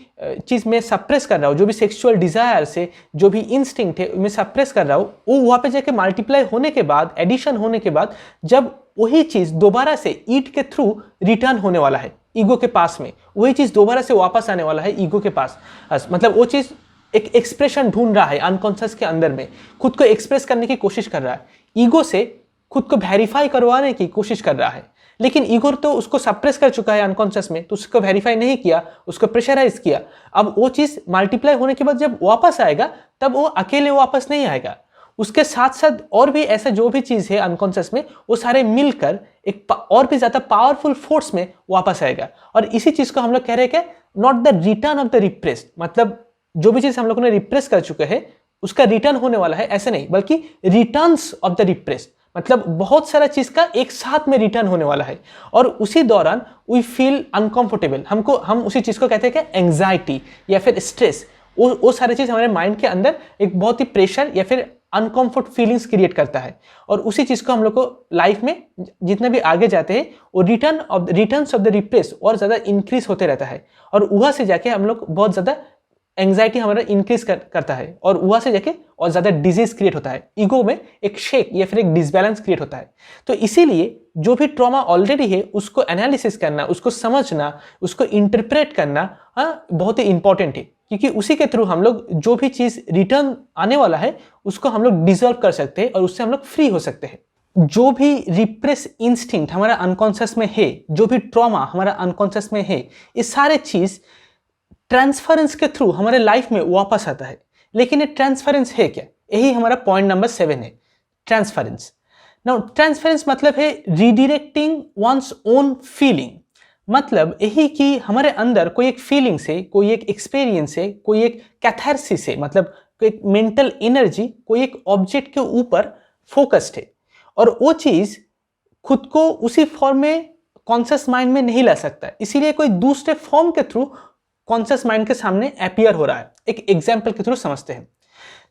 चीज़ मैं सप्रेस कर रहा हूँ, जो भी सेक्सुअल डिज़ायर से, जो भी इंस्टिंक्ट है मैं सप्रेस कर रहा हूँ, वो वहाँ पे जाके मल्टीप्लाई होने के बाद, एडिशन होने के बाद, जब वही चीज़ दोबारा से ईट के थ्रू रिटर्न होने वाला है ईगो के पास में, वही चीज़ दोबारा से वापस आने वाला है ईगो के पास। मतलब वो चीज़ एक एक्सप्रेशन ढूंढ रहा है अनकॉन्शियस के अंदर में, खुद को एक्सप्रेस करने की कोशिश कर रहा है, ईगो से खुद को वेरीफाई करवाने की कोशिश कर रहा है, लेकिन ईगो तो उसको सप्रेस कर चुका है अनकॉन्शियस में, तो उसको वेरीफाई नहीं किया, उसको प्रेशराइज किया। अब वो चीज़ मल्टीप्लाई होने के बाद जब वापस आएगा, तब वो अकेले वापस नहीं आएगा, उसके साथ साथ और भी ऐसा जो भी चीज़ है अनकॉन्शियस में, वो सारे मिलकर एक और भी ज़्यादा पावरफुल फोर्स में वापस आएगा। और इसी चीज़ को हम लोग कह रहे हैं कि not the return of the repressed, मतलब जो भी चीज़ हम लोगों ने रिप्रेस कर चुके हैं उसका रिटर्न होने वाला है, ऐसे नहीं, बल्कि रिटर्न्स ऑफ द रिप्रेस्ड, मतलब बहुत सारा चीज़ का एक साथ में रिटर्न होने वाला है। और उसी दौरान वी फील अनकंफर्टेबल, हम उसी चीज़ को कहते हैं कि एंग्जाइटी या फिर स्ट्रेस। वो सारी चीज़ हमारे माइंड के अंदर एक बहुत ही प्रेशर या फिर अनकंफर्ट फीलिंग्स क्रिएट करता है, और उसी चीज़ को हम लोग को लाइफ में जितने भी आगे जाते हैं वो रिटर्न्स ऑफ द रिप्रेस और ज़्यादा इंक्रीज होते रहता है, और वहाँ से जाके हम लोग बहुत ज़्यादा एंग्जाइटी हमारा इंक्रीज करता है, और वहाँ से जाके और ज़्यादा डिजीज क्रिएट होता है, ईगो में एक शेक या फिर एक डिसबैलेंस क्रिएट होता है। तो इसीलिए जो भी ट्रॉमा ऑलरेडी है उसको एनालिसिस करना, उसको समझना, उसको इंटरप्रेट करना बहुत ही इंपॉर्टेंट है, क्योंकि उसी के थ्रू हम लोग जो भी चीज़ रिटर्न आने वाला है उसको हम लोग डिजॉल्व कर सकते हैं और उससे हम लोग फ्री हो सकते हैं। जो भी रिप्रेस इंस्टिंक्ट हमारा अनकॉन्शियस में है, जो भी ट्रॉमा हमारा अनकॉन्शियस में है, ये सारे चीज़ ट्रांसफरेंस के थ्रू हमारे लाइफ में वापस आता है। लेकिन ये ट्रांसफरेंस है क्या? यही हमारा पॉइंट नंबर 7 है, ट्रांसफरेंस। नाउ ट्रांसफरेंस मतलब है रीडायरेक्टिंग वंस ओन फीलिंग, मतलब यही कि हमारे अंदर कोई एक फीलिंग से, कोई एक एक्सपीरियंस से, कोई एक कैथारसिस से, मतलब कोई एक मेंटल एनर्जी कोई एक ऑब्जेक्ट के ऊपर फोकस्ड है, और वो चीज़ खुद को उसी फॉर्म में कॉन्शियस माइंड में नहीं ला सकता, इसीलिए कोई दूसरे फॉर्म के थ्रू कॉन्शियस माइंड के सामने अपीयर हो रहा है। एक एग्जाम्पल के थ्रू समझते हैं।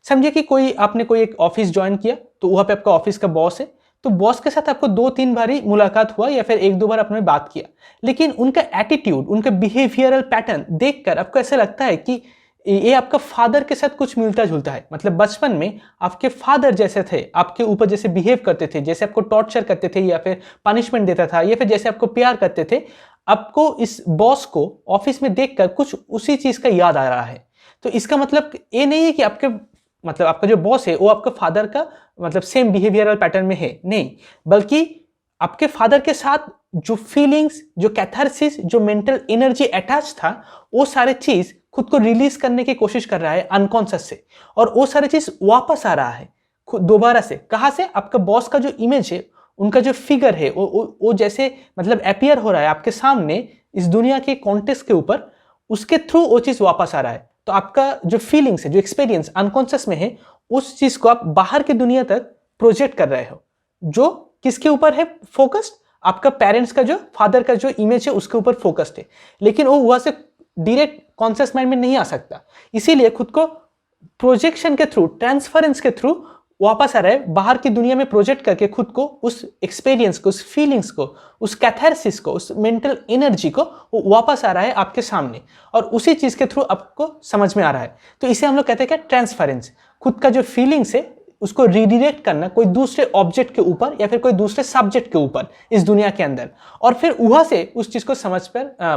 समझिए कि आपने कोई एक ऑफिस ज्वाइन किया, तो वहाँ पे आपका ऑफिस का बॉस है, तो बॉस के साथ आपको 2-3 बार ही मुलाकात हुआ या फिर 1-2 बार आपने बात किया, लेकिन उनका एटीट्यूड, उनका बिहेवियरल पैटर्न देखकर आपको ऐसा लगता है कि ये आपका फादर के साथ कुछ मिलता जुलता है। मतलब बचपन में आपके फादर जैसे थे, आपके ऊपर जैसे बिहेव करते थे, जैसे आपको टॉर्चर करते थे या फिर पनिशमेंट देता था, या फिर जैसे आपको प्यार करते थे, आपको इस बॉस को ऑफिस में देखकर कुछ उसी चीज़ का याद आ रहा है। तो इसका मतलब ये नहीं है कि आपका जो बॉस है वो आपका फादर का मतलब सेम बिहेवियरल पैटर्न में है, नहीं, बल्कि आपके फादर के साथ जो फीलिंग्स, जो कैथारसिस, जो मेंटल एनर्जी अटैच था, वो सारे चीज़ खुद को रिलीज करने की कोशिश कर रहा है अनकॉन्शियस से, और वो सारी चीज़ वापस आ रहा है दोबारा से। कहाँ से? आपका बॉस का जो इमेज है, उनका जो फिगर है, वो जैसे मतलब अपीयर हो रहा है आपके सामने इस दुनिया के कॉन्टेक्स्ट के ऊपर, उसके थ्रू वो चीज़ वापस आ रहा है। तो आपका जो फीलिंग्स है, जो एक्सपीरियंस अनकॉन्शियस में है, उस चीज़ को आप बाहर की दुनिया तक प्रोजेक्ट कर रहे हो, जो किसके ऊपर है फोकस्ड? आपका पेरेंट्स का जो, फादर का जो इमेज है उसके ऊपर फोकस्ड है, लेकिन वो वहाँ से डायरेक्ट कॉन्शियस माइंड में नहीं आ सकता। इसीलिए खुद को प्रोजेक्शन के थ्रू, ट्रांसफरेंस के थ्रू वापस आ रहा है बाहर की दुनिया में प्रोजेक्ट करके खुद को, उस एक्सपीरियंस को, उस फीलिंग्स को, उस कैथारसिस को, उस मेंटल एनर्जी को वो वापस आ रहा है आपके सामने और उसी चीज के थ्रू आपको समझ में आ रहा है। तो इसे हम लोग कहते हैं क्या, ट्रांसफरेंस। खुद का जो फीलिंग्स है उसको रीडायरेक्ट करना कोई दूसरे ऑब्जेक्ट के ऊपर या फिर कोई दूसरे सब्जेक्ट के ऊपर इस दुनिया के अंदर, और फिर वहां से उस चीज को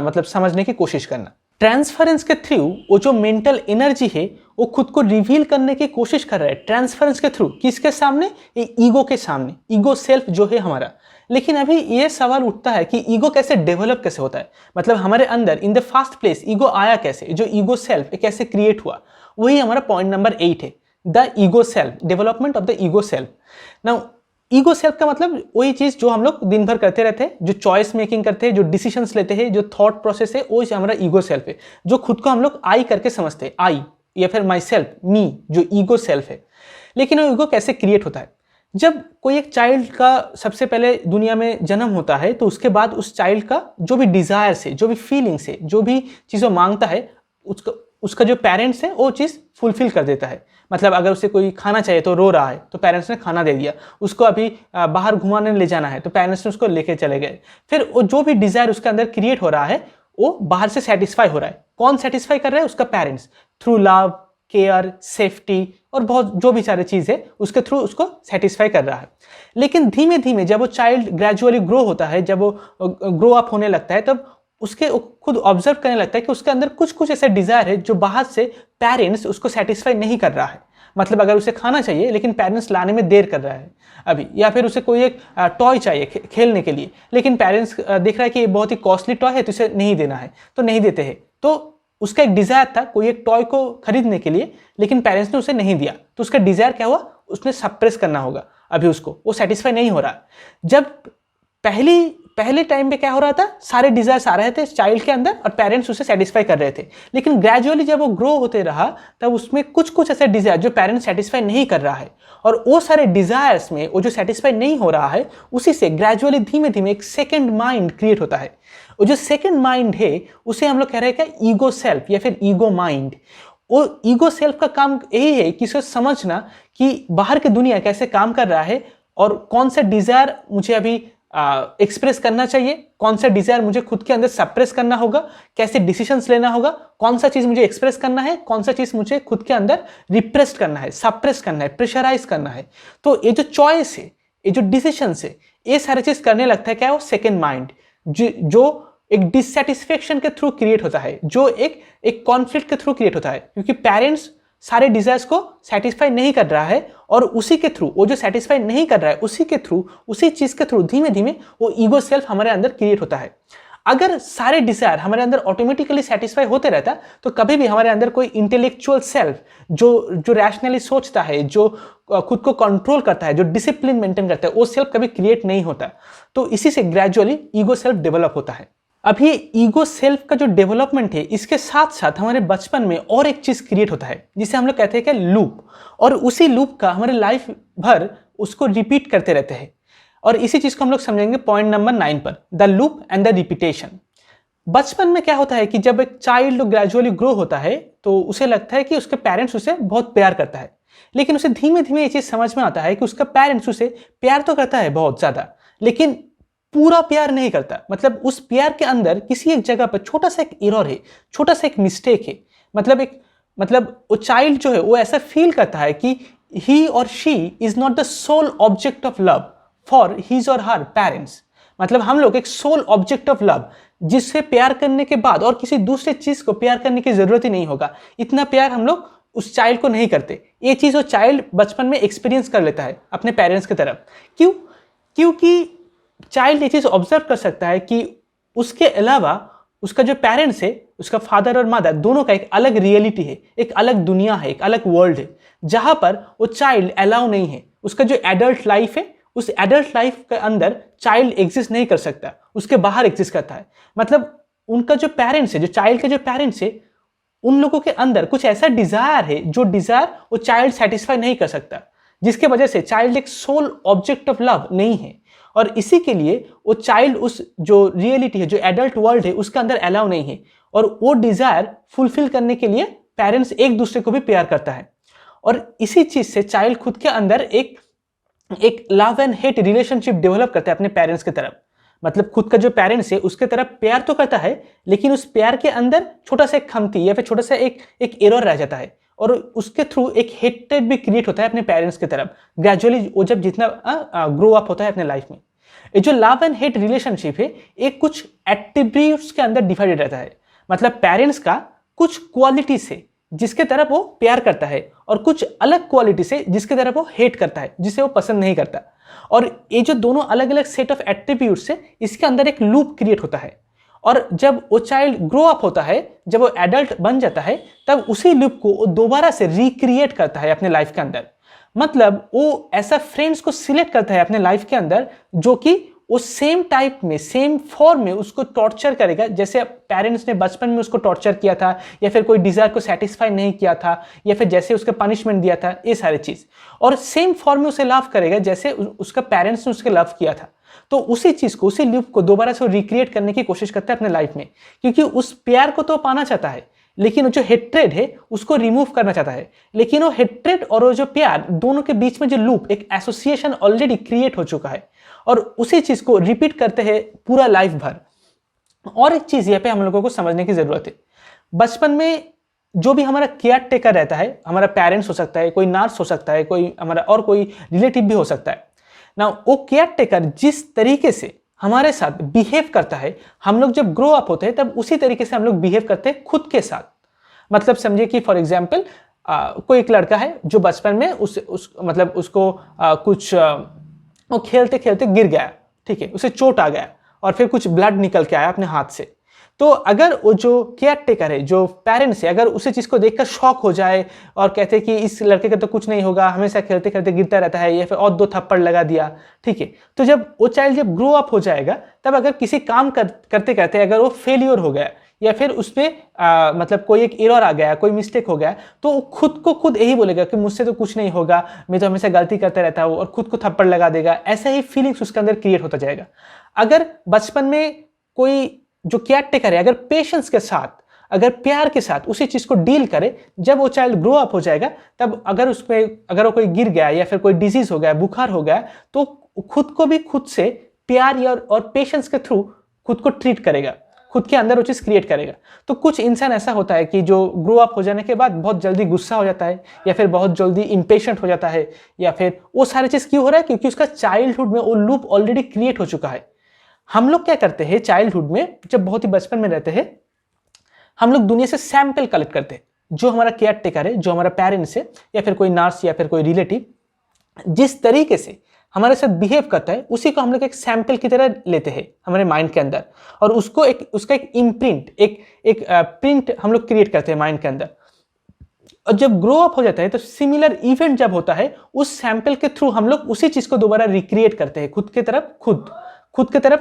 मतलब समझने की कोशिश करना। ट्रांसफरेंस के थ्रू वो जो मेंटल एनर्जी है वो खुद को रिवील करने की कोशिश कर रहा है ट्रांसफरेंस के थ्रू। किसके सामने? ये ईगो के सामने, ईगो सेल्फ जो है हमारा। लेकिन अभी ये सवाल उठता है कि ईगो कैसे डेवलप कैसे होता है, मतलब हमारे अंदर in the first place ego आया कैसे, जो ईगो सेल्फ कैसे क्रिएट हुआ। वही हमारा पॉइंट नंबर 8 है, the ego self, development of the ego self. Now ego self का मतलब वही चीज जो हम लोग दिन भर करते रहते हैं, जो चॉइस मेकिंग करते हैं, जो डिसीजंस लेते हैं, जो थॉट प्रोसेस है, वो हमारा ईगो सेल्फ है, जो खुद को हम लोग आई करके समझते हैं, आई या फिर माई सेल्फ, मी, जो ईगो सेल्फ है। लेकिन वो ईगो कैसे क्रिएट होता है? जब कोई एक चाइल्ड का सबसे पहले दुनिया में जन्म होता है तो उसके बाद उस चाइल्ड का जो भी डिजायर्स है, जो भी फीलिंग्स है, जो भी चीज़ें मांगता है, उसका जो पेरेंट्स है वो चीज़ फुलफिल कर देता है। मतलब अगर उसे कोई खाना चाहिए तो रो रहा है तो पेरेंट्स ने खाना दे दिया, उसको अभी बाहर घुमाने ले जाना है तो पेरेंट्स ने उसको लेके चले गए। फिर वो जो भी डिजायर उसके अंदर क्रिएट हो रहा है वो बाहर से सेटिस्फाई हो रहा है। कौन सेटिस्फाई कर रहा है? उसका parents, through love, care, safety और बहुत जो भी सारी चीज़ है उसके थ्रू उसको सेटिस्फाई कर रहा है। लेकिन धीमे धीमे जब वो चाइल्ड ग्रेजुअली ग्रो होता है, जब वो ग्रो अप होने लगता है, तब उसके खुद ऑब्जर्व करने लगता है कि उसके अंदर कुछ कुछ ऐसे डिजायर है जो बाहर से पेरेंट्स उसको सेटिस्फाई नहीं कर रहा है। मतलब अगर उसे खाना चाहिए लेकिन पेरेंट्स लाने में देर कर रहा है अभी, या फिर उसे कोई एक टॉय चाहिए खेलने के लिए, लेकिन पेरेंट्स देख रहा है कि ये बहुत ही कॉस्टली टॉय है तो इसे नहीं देना है, तो नहीं देते हैं। तो उसका एक डिजायर था कोई एक टॉय को खरीदने के लिए, लेकिन पेरेंट्स ने उसे नहीं दिया, तो उसका डिजायर क्या हुआ? उसने सप्रेस करना होगा अभी उसको, वो सेटिस्फाई नहीं हो रहा। जब पहले टाइम पे क्या हो रहा था, सारे डिजायर्स आ रहे थे चाइल्ड के अंदर और पेरेंट्स उसे सेटिस्फाई कर रहे थे। लेकिन ग्रेजुअली जब वो ग्रो होते रहा तब उसमें कुछ कुछ ऐसे डिजायर जो पेरेंट्स सेटिस्फाई नहीं कर रहा है, और वो सारे डिजायर्स में वो जो सेटिस्फाई नहीं हो रहा है उसी से ग्रेजुअली धीमे धीमे एक सेकेंड माइंड क्रिएट होता है। वो जो सेकेंड माइंड है उसे हम लोग कह रहे हैं क्या, ईगो सेल्फ या फिर ईगो माइंड। वो ईगो सेल्फ का काम यही है कि उसे समझना कि बाहर की दुनिया कैसे काम कर रहा है और कौन सा डिजायर मुझे अभी एक्सप्रेस करना चाहिए, कौन सा डिजायर मुझे खुद के अंदर सप्रेस करना होगा, कैसे डिसीजंस लेना होगा, कौन सा चीज मुझे एक्सप्रेस करना है, कौन सा चीज मुझे खुद के अंदर रिप्रेस करना है, सप्रेस करना है, प्रेशराइज करना है। तो ये जो चॉइस है, ये जो डिसीजंस है, ये सारी चीज करने लगता है क्या, वो सेकेंड माइंड, जो एक डिससेटिस्फेक्शन के थ्रू क्रिएट होता है, जो एक कॉन्फ्लिक्ट के थ्रू क्रिएट होता है, क्योंकि पेरेंट्स सारे डिजायर्स को सेटिस्फाई नहीं कर रहा है और उसी के थ्रू, वो जो सेटिस्फाई नहीं कर रहा है उसी के थ्रू, उसी चीज के थ्रू धीमे धीमे वो ईगो सेल्फ हमारे अंदर क्रिएट होता है। अगर सारे डिजायर हमारे अंदर ऑटोमेटिकली सेटिस्फाई होते रहता तो कभी भी हमारे अंदर कोई इंटेलेक्चुअल सेल्फ जो रैशनली सोचता है, जो खुद को कंट्रोल करता है, जो डिसिप्लिन मेंटेन करता है, वो सेल्फ कभी क्रिएट नहीं होता। तो इसी से ग्रेजुअली ईगो सेल्फ डेवलप होता है। अब ये ईगो सेल्फ का जो डेवलपमेंट है, इसके साथ साथ हमारे बचपन में और एक चीज क्रिएट होता है जिसे हम लोग कहते हैं कि लूप, और उसी लूप का हमारे लाइफ भर उसको रिपीट करते रहते हैं। और इसी चीज को हम लोग समझेंगे पॉइंट नंबर 9 पर, the loop and the repetition. बचपन में क्या होता है कि जब एक चाइल्ड ग्रेजुअली ग्रो होता है तो उसे लगता है कि उसके पेरेंट्स उसे बहुत प्यार करता है, लेकिन उसे धीमे धीमे ये चीज समझ में आता है कि उसका पेरेंट्स उसे प्यार तो करता है बहुत ज्यादा, लेकिन पूरा प्यार नहीं करता। मतलब उस प्यार के अंदर किसी एक जगह पर छोटा सा एक एरर है, छोटा सा एक मिस्टेक है। मतलब वो चाइल्ड जो है वो ऐसा फील करता है कि he or she is not the sole object of love for his or her parents. मतलब हम लोग एक सोल ऑब्जेक्ट ऑफ लव, जिससे प्यार करने के बाद और किसी दूसरे चीज को प्यार करने की जरूरत ही नहीं होगा, इतना प्यार हम लोग उस चाइल्ड को नहीं करते। ये चीज वो चाइल्ड बचपन में एक्सपीरियंस कर लेता है अपने पेरेंट्स की तरफ। क्योंकि चाइल्ड ये चीज ऑब्जर्व कर सकता है कि उसके अलावा उसका जो पेरेंट्स है, उसका फादर और मदर, दोनों का एक अलग रियलिटी है, एक अलग दुनिया है, एक अलग वर्ल्ड है, जहां पर वो चाइल्ड अलाउ नहीं है। उसका जो एडल्ट लाइफ है, उस एडल्ट लाइफ के अंदर चाइल्ड एग्जिस्ट नहीं कर सकता, उसके बाहर एग्जिस्ट करता है। मतलब उनका जो पेरेंट्स है, जो चाइल्ड के जो पेरेंट्स है, उन लोगों के अंदर कुछ ऐसा डिजायर है जो डिजायर वो चाइल्ड सेटिस्फाई नहीं कर सकता, जिसके वजह से चाइल्ड एक सोल ऑब्जेक्ट ऑफ लव नहीं है। और इसी के लिए वो चाइल्ड उस जो रियलिटी है, जो एडल्ट वर्ल्ड है, उसके अंदर अलाउ नहीं है, और वो डिजायर फुलफिल करने के लिए पेरेंट्स एक दूसरे को भी प्यार करता है। और इसी चीज से चाइल्ड खुद के अंदर एक love and hate relationship develop करता है अपने पेरेंट्स की तरफ। मतलब खुद का जो पेरेंट्स है उसके तरफ प्यार तो करता है, लेकिन उस प्यार के अंदर छोटा सा एक खमती या फिर छोटा सा एक एरर रह जाता है, और उसके थ्रू एक हेट्रेड भी क्रिएट होता है अपने पेरेंट्स की तरफ। ग्रेजुअली वो जब जितना ग्रो अप होता है अपने लाइफ में, ये जो लव एंड हेट रिलेशनशिप है एक कुछ एट्रीब्यूट्स के अंदर डिवाइडेड रहता है। मतलब पेरेंट्स का कुछ क्वालिटी से जिसके तरफ वो प्यार करता है, और कुछ अलग क्वालिटी से जिसके तरफ वो हेट करता है, जिसे वो पसंद नहीं करता। और ये जो दोनों अलग अलग सेट ऑफ एट्रीब्यूट्स है, इसके अंदर एक लूप क्रिएट होता है। और जब वो चाइल्ड ग्रो अप होता है, जब वो एडल्ट बन जाता है, तब उसी लूप को वो दोबारा से रिक्रिएट करता है अपने लाइफ के अंदर। मतलब वो ऐसा फ्रेंड्स को सिलेक्ट करता है अपने लाइफ के अंदर जो कि वो सेम टाइप में, सेम फॉर्म में उसको टॉर्चर करेगा, जैसे पेरेंट्स ने बचपन में उसको टॉर्चर किया था, या फिर कोई डिजायर को सेटिस्फाई नहीं किया था, या फिर जैसे उसका पनिशमेंट दिया था, ये सारी चीज। और सेम फॉर्म में उसे लव करेगा जैसे उसका पेरेंट्स ने उसके लव किया था। तो उसी चीज को, उसी लूप को दोबारा से रिक्रिएट करने की कोशिश करता है अपने लाइफ में, क्योंकि उस प्यार को तो पाना चाहता है, लेकिन वो जो हेट्रेड है उसको रिमूव करना चाहता है। लेकिन वो हेट्रेड और वो जो प्यार, दोनों के बीच में जो लूप, एक एसोसिएशन ऑलरेडी क्रिएट हो चुका है, और उसी चीज को रिपीट करते हैं पूरा लाइफ भर। और एक चीज यहाँ पे हम लोगों को समझने की जरूरत है, बचपन में जो भी हमारा केयर टेकर रहता है, हमारा पेरेंट्स हो सकता है, कोई नर्स हो सकता है, कोई हमारा और कोई रिलेटिव भी हो सकता है ना, वो केयर टेकर जिस तरीके से हमारे साथ बिहेव करता है, हम लोग जब ग्रो अप होते हैं तब उसी तरीके से हम लोग बिहेव करते हैं खुद के साथ। मतलब समझिए कि फॉर एग्जाम्पल कोई एक लड़का है जो बचपन में मतलब उसको वो खेलते खेलते गिर गया, ठीक है, उसे चोट आ गया और फिर कुछ ब्लड निकल के आया अपने हाथ से। तो अगर वो जो केयर टेकर है, जो पेरेंट्स है, अगर उसी चीज को देखकर शॉक हो जाए और कहते हैं कि इस लड़के का तो कुछ नहीं होगा, हमेशा खेलते खेलते गिरता रहता है, या फिर और 2 थप्पड़ लगा दिया, ठीक है, तो जब वो चाइल्ड जब ग्रो अप हो जाएगा, तब अगर किसी काम करते करते अगर वो फेलियर हो गया, या फिर उसमें मतलब कोई एक एरर आ गया, कोई मिस्टेक हो गया, तो वो खुद को खुद यही बोलेगा कि मुझसे तो कुछ नहीं होगा, मैं तो हमेशा गलती करता रहता हूँ, और खुद को थप्पड़ लगा देगा। ऐसा ही फीलिंग्स उसके अंदर क्रिएट होता जाएगा। अगर बचपन में कोई जो केयर टेकर है, अगर पेशेंस के साथ, अगर प्यार के साथ उसी चीज को डील करे, जब वो चाइल्ड ग्रो अप हो जाएगा, तब अगर वो कोई गिर गया या फिर कोई डिजीज हो गया, बुखार हो गया, तो खुद को भी खुद से प्यार और पेशेंस के थ्रू खुद को ट्रीट करेगा, खुद के अंदर वो चीज क्रिएट करेगा। तो कुछ इंसान ऐसा होता है कि जो ग्रो अप हो जाने के बाद बहुत जल्दी गुस्सा हो जाता है, या फिर बहुत जल्दी इम्पेशेंट हो जाता है, या फिर वो सारी चीज क्यों हो रहा है, क्योंकि उसका चाइल्डहुड में वो लूप ऑलरेडी क्रिएट हो चुका है। हम लोग क्या करते हैं चाइल्डहुड में, जब बहुत ही बचपन में रहते हैं, हम लोग दुनिया से सैंपल कलेक्ट करते हैं। जो हमारा केयर टेकर है, जो हमारा पेरेंट्स है, या फिर कोई नर्स या फिर कोई रिलेटिव जिस तरीके से हमारे साथ बिहेव करता है, उसी को हम लोग एक सैंपल की तरह लेते हैं हमारे माइंड के अंदर, और उसका एक इम्प्रिंट, एक प्रिंट हम लोग क्रिएट करते हैं माइंड के अंदर। और जब ग्रो अप हो जाता है तो सिमिलर इवेंट जब होता है, उस सैंपल के थ्रू हम लोग उसी चीज को दोबारा रिक्रिएट करते हैं खुद के तरफ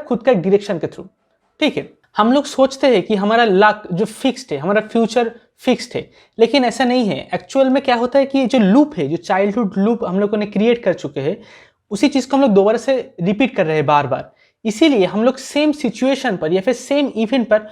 खुद का डायरेक्शन के थ्रू, ठीक है। हम लोग सोचते हैं कि हमारा लक जो फिक्स्ड है, हमारा फ्यूचर फिक्स्ड है, लेकिन ऐसा नहीं है। एक्चुअल में क्या होता है कि जो लूप है, जो चाइल्डहुड लूप हम लोगों ने क्रिएट कर चुके हैं, उसी चीज को हम लोग दोबारा से रिपीट कर रहे हैं बार बार। इसीलिए हम लोग सेम सिचुएशन पर या फिर सेम इवेंट पर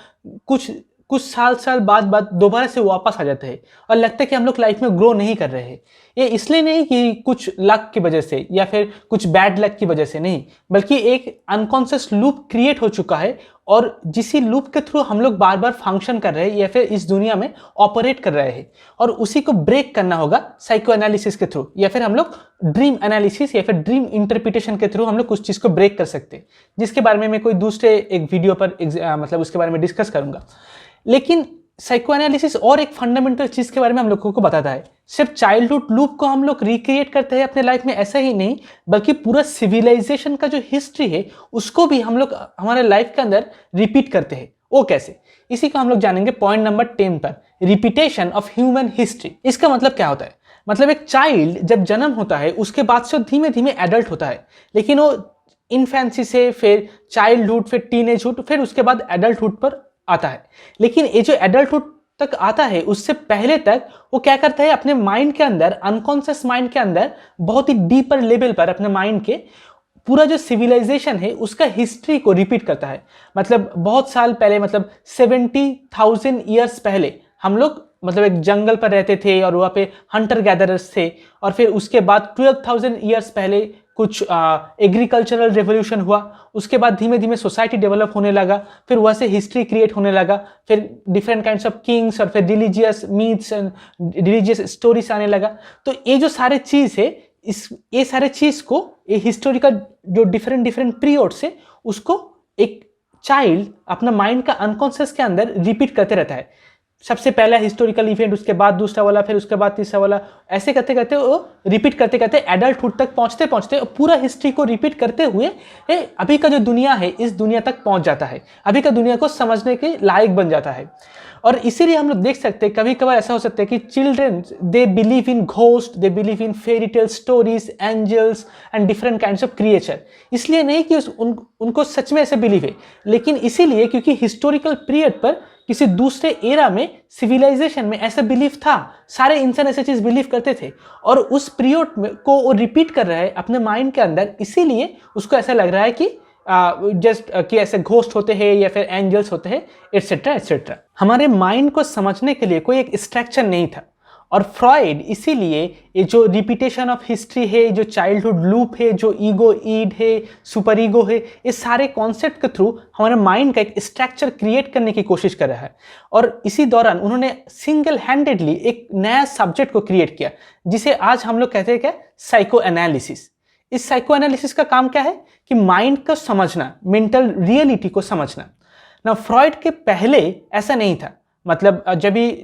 कुछ साल बाद दोबारा से वापस आ जाते हैं, और लगता है कि हम लोग लाइफ में ग्रो नहीं कर रहे हैं। ये इसलिए नहीं कि कुछ लक की वजह से या फिर कुछ बैड लक की वजह से नहीं, बल्कि एक अनकॉन्शियस लूप क्रिएट हो चुका है, और जिसी लूप के थ्रू हम लोग बार बार फंक्शन कर रहे हैं या फिर इस दुनिया में ऑपरेट कर रहे हैं, और उसी को ब्रेक करना होगा साइको एनालिसिस के थ्रू, या फिर हम लोग ड्रीम एनालिसिस या फिर ड्रीम इंटरप्रिटेशन के थ्रू हम लोग कुछ चीज को ब्रेक कर सकते हैं, जिसके बारे में मैं कोई दूसरे एक वीडियो पर मतलब उसके बारे में डिस्कस करूंगा। लेकिन साइको एनालिसिस और एक फंडामेंटल चीज के बारे में हम लोगों को बताता है। सिर्फ चाइल्डहुड लूप को हम लोग रिक्रिएट करते हैं अपने लाइफ में, ऐसा ही नहीं, बल्कि पूरा सिविलाइजेशन का जो हिस्ट्री है उसको भी हम लोग हमारे लाइफ के अंदर रिपीट करते हैं। वो कैसे, इसी को हम लोग जानेंगे पॉइंट नंबर 10 पर, रिपीटेशन ऑफ ह्यूमन हिस्ट्री। इसका मतलब क्या होता है? मतलब एक चाइल्ड जब जन्म होता है उसके बाद से धीमे धीमे एडल्ट होता है, लेकिन वो इन्फेंसी से फिर चाइल्डहुड, फिर टीनेजहुड, फिर उसके बाद एडल्टहुड पर आता है। लेकिन ये जो एडल्टहुड तक आता है, उससे पहले तक वो क्या करता है, अपने माइंड के अंदर, अनकॉन्शियस माइंड के अंदर, बहुत ही डीपर लेवल पर अपने माइंड के पूरा जो सिविलाइजेशन है उसका हिस्ट्री को रिपीट करता है। मतलब बहुत साल पहले, मतलब 70,000 ईयर्स पहले हम लोग मतलब एक जंगल पर रहते थे और वहाँ पे हंटर गैदरर्स थे, और फिर उसके बाद 12,000 ईयर्स पहले कुछ एग्रीकल्चरल रेवोल्यूशन हुआ। उसके बाद धीमे धीमे सोसाइटी डेवलप होने लगा, फिर वहाँ से हिस्ट्री क्रिएट होने लगा, फिर डिफरेंट काइंड्स ऑफ किंग्स और फिर रिलीजियस मीथ्स एंड रिलीजियस स्टोरीज आने लगा। तो ये जो सारे चीज़ है, ये सारे चीज़ को, ये हिस्टोरिकल जो डिफरेंट डिफरेंट पीरियड्स है, उसको एक चाइल्ड अपना माइंड का अनकॉन्शियस के अंदर रिपीट करते रहता है। सबसे पहला हिस्टोरिकल इवेंट, उसके बाद दूसरा वाला, फिर उसके बाद तीसरा वाला, ऐसे करते करते वो रिपीट करते करते एडल्टहुड तक पहुंचते पहुंचते पूरा हिस्ट्री को रिपीट करते हुए अभी का जो दुनिया है, इस दुनिया तक पहुंच जाता है, अभी का दुनिया को समझने के लायक बन जाता है। और इसीलिए हम लोग देख सकते हैं कभी कभार ऐसा हो सकता है कि children they believe in ghost, they believe in fairy tale stories, angels and different kinds of creature. इसलिए नहीं कि उनको सच में ऐसे बिलीव है, लेकिन इसीलिए क्योंकि हिस्टोरिकल पीरियड पर किसी दूसरे एरा में, सिविलाइजेशन में ऐसा बिलीफ था, सारे इंसान ऐसे चीज बिलीव करते थे, और उस पीरियड में को वो रिपीट कर रहा है अपने माइंड के अंदर। इसीलिए उसको ऐसा लग रहा है कि जस्ट कि ऐसे घोस्ट होते हैं या फिर एंजल्स होते हैं, एटसेट्रा एटसेट्रा। हमारे माइंड को समझने के लिए कोई एक स्ट्रक्चर नहीं था, और फ्रॉइड इसीलिए ये जो रिपीटेशन ऑफ हिस्ट्री है, जो चाइल्डहुड लूप है, जो ईगो ईड है, सुपर ईगो है, इस सारे कॉन्सेप्ट के थ्रू हमारे माइंड का एक स्ट्रक्चर क्रिएट करने की कोशिश कर रहा है। और इसी दौरान उन्होंने सिंगल हैंडेडली एक नया सब्जेक्ट को क्रिएट किया, जिसे आज हम लोग कहते हैं क्या, साइको एनालिसिस। इस साइको एनालिसिस का काम क्या है कि माइंड को समझना, मेंटल रियलिटी को समझना। ना फ्रॉइड के पहले ऐसा नहीं था, मतलब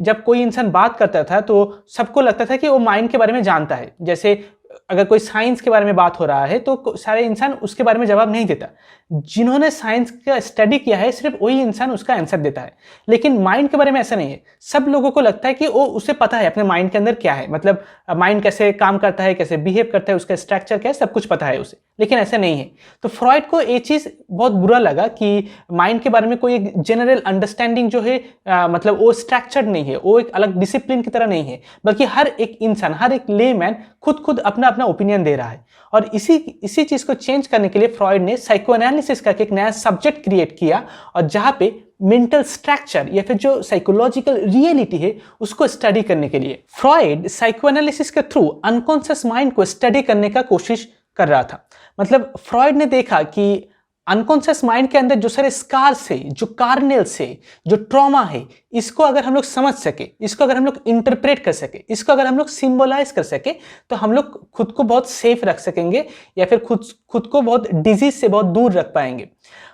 जब कोई इंसान बात करता था तो सबको लगता था कि वो माइंड के बारे में जानता है। जैसे अगर कोई साइंस के बारे में बात हो रहा है तो सारे इंसान उसके बारे में जवाब नहीं देता, जिन्होंने साइंस का स्टडी किया है सिर्फ वही इंसान उसका आंसर देता है। लेकिन माइंड के बारे में ऐसा नहीं है, सब लोगों को लगता है कि वो उसे पता है अपने माइंड के अंदर क्या है, मतलब माइंड कैसे काम करता है, कैसे बिहेव करता है, उसका स्ट्रक्चर क्या है, सब कुछ पता है उसे। लेकिन ऐसा नहीं है। तो फ्रॉइड को ये चीज़ बहुत बुरा लगा कि माइंड के बारे में कोई एक जनरल अंडरस्टैंडिंग जो है, मतलब वो स्ट्रक्चर्ड नहीं है, वो एक अलग डिसिप्लिन की तरह नहीं है, बल्कि हर एक इंसान, हर एक लेमैन खुद अपना अपना ओपिनियन दे रहा है। और इसी चीज को चेंज करने के लिए फ्रॉइड ने साइको एनालिसिस का एक नया सब्जेक्ट क्रिएट किया, और जहां पे मेंटल स्ट्रक्चर या फिर जो साइकोलॉजिकल रियलिटी है उसको स्टडी करने के लिए फ्रॉइड साइको एनालिसिस के थ्रू अनकॉन्शियस माइंड को स्टडी करने का कोशिश कर रहा था। मतलब फ्रॉइड ने देखा कि अनकॉन्शियस माइंड के अंदर जो सारे स्कार्स है, जो कार्नेल्स है, जो ट्रॉमा है, इसको अगर हम लोग समझ सके, इसको अगर हम लोग इंटरप्रेट कर सके, इसको अगर हम लोग सिंबलाइज कर सके, तो हम लोग खुद को बहुत सेफ रख सकेंगे, या फिर खुद को बहुत डिजीज से बहुत दूर रख पाएंगे।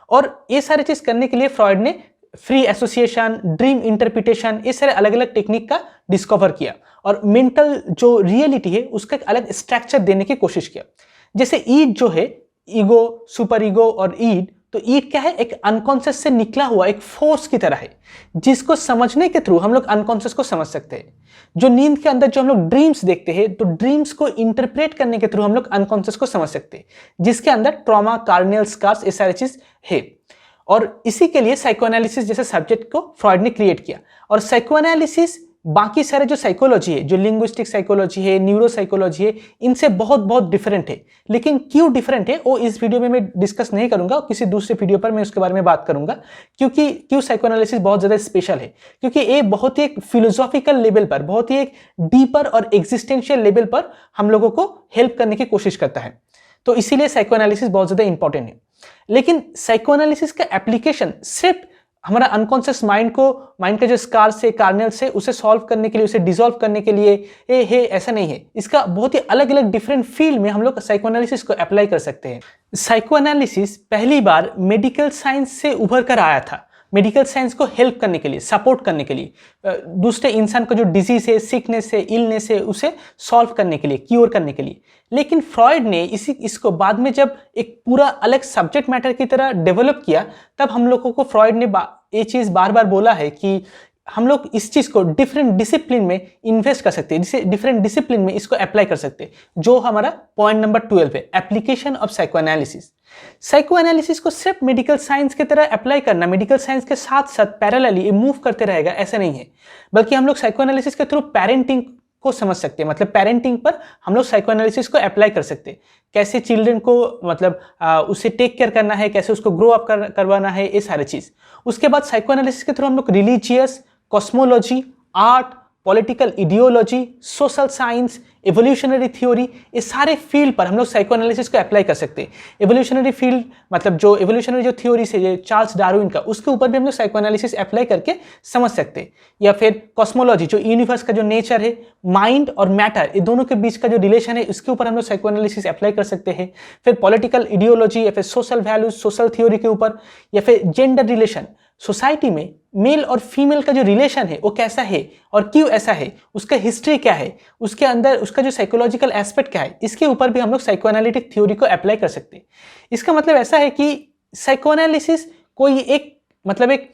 और ये सारी चीज करने के लिए फ्रॉइड ने फ्री एसोसिएशन, ड्रीम इंटरप्रिटेशन, ये सारे अलग अलग टेक्निक का डिस्कवर किया, और मेंटल जो रियलिटी है उसका एक अलग स्ट्रक्चर देने की कोशिश किया। जैसे ईड जो है, ईगो, सुपर ईगो और ईड, तो ईड क्या है, एक अनकॉन्शियस से निकला हुआ एक फोर्स की तरह है, जिसको समझने के थ्रू हम लोग अनकॉन्शियस को समझ सकते हैं। जो नींद के अंदर जो हम लोग ड्रीम्स देखते हैं, तो ड्रीम्स को इंटरप्रेट करने के थ्रू हम लोग अनकॉन्शियस को समझ सकते हैं, जिसके अंदर ट्रॉमा, कार्नियल स्कार्स, ये सारी चीज है। और इसी के लिए साइकोएनालिसिस जैसे सब्जेक्ट को फ्रॉइड ने क्रिएट किया। और साइकोएनालिसिस बाकी सारे जो साइकोलॉजी है, जो लिंग्विस्टिक साइकोलॉजी है, न्यूरो साइकोलॉजी है, इनसे बहुत बहुत डिफरेंट है। लेकिन क्यों डिफरेंट है वो इस वीडियो में मैं डिस्कस नहीं करूंगा, किसी दूसरे वीडियो पर मैं उसके बारे में बात करूंगा। क्यों साइकोएनालिसिस बहुत ज्यादा स्पेशल है, क्योंकि ये बहुत ही एक फिलोसॉफिकल लेवल पर, बहुत ही एक डीपर और एग्जिस्टेंशियल लेवल पर हम लोगों को हेल्प करने की कोशिश करता है। तो इसीलिए साइकोएनालिसिस बहुत ज्यादा इंपॉर्टेंट है। लेकिन साइकोएनालिसिस का एप्लीकेशन सिर्फ हमारा अनकॉन्शियस माइंड का जो स्कार से, कार्नेल से, उसे सॉल्व करने के लिए, उसे डिसॉल्व करने के लिए है ऐसा नहीं है। इसका बहुत ही अलग अलग डिफरेंट फील्ड में हम लोग साइकोएनालिसिस को अप्लाई कर सकते हैं। साइकोएनालिसिस पहली बार मेडिकल साइंस से उभर कर आया था, मेडिकल साइंस को हेल्प करने के लिए, सपोर्ट करने के लिए, दूसरे इंसान का जो डिजीज है, सिकनेस है, इलनेस है, उसे सॉल्व करने के लिए, क्योर करने के लिए। लेकिन फ्रॉइड ने इसको बाद में जब एक पूरा अलग सब्जेक्ट मैटर की तरह डेवलप किया, तब हम लोगों को फ्रॉइड ने ये चीज़ बार बार बोला है कि हम लोग इस चीज़ को डिफरेंट डिसिप्लिन में इन्वेस्ट कर सकते हैं, जिसे डिफरेंट डिसिप्लिन में इसको अप्लाई कर सकते हैं, जो हमारा पॉइंट नंबर 12 है, एप्लीकेशन ऑफ साइकोएनालिसिस। साइकोएनालिसिस को सिर्फ मेडिकल साइंस की तरह अप्लाई करना, मेडिकल साइंस के साथ साथ पैरेलली मूव करते रहेगा, ऐसा नहीं है। बल्कि हम लोग साइकोएनालिसिस के थ्रू पेरेंटिंग को समझ सकते हैं, मतलब पेरेंटिंग पर हम लोग साइकोएनालिसिस को अप्लाई कर सकते हैं। कैसे चिल्ड्रन को मतलब उसे टेक केयर करना है, कैसे उसको ग्रो अप करवाना है, ये सारी चीज़। उसके बाद साइकोएनालिसिस के थ्रू हम लोग religious, cosmology, art, political aetiology, social science, evolutionary theory, ये सारे फील्ड पर हम लोग साइकोएनालिसिस को अप्लाई कर सकते हैं। एवोल्यूशनरी फील्ड मतलब जो एवोल्यूशनरी जो थ्योरी से चार्ल्स डार्विन का, उसके ऊपर भी हम लोग साइकोएनालिसिस अप्लाई करके समझ सकते हैं। या फिर कॉस्मोलॉजी, जो यूनिवर्स का जो नेचर है, माइंड और मैटर, ये दोनों के बीच का जो रिलेशन है, इसके ऊपर हम लोग साइकोएनालिसिस अप्लाई कर सकते हैं। फिर पॉलिटिकल इडियोलॉजी या फिर सोशल वैल्यूज, सोशल थ्योरी के ऊपर, या फिर जेंडर रिलेशन, सोसाइटी में मेल और फीमेल का जो रिलेशन है वो कैसा है और क्यों ऐसा है, उसका हिस्ट्री क्या है, उसके अंदर उसका जो साइकोलॉजिकल एस्पेक्ट क्या है, इसके ऊपर भी हम लोग साइकोएनालिटिक थ्योरी को अप्लाई कर सकते हैं। इसका मतलब ऐसा है कि साइकोएनालिसिस कोई एक मतलब एक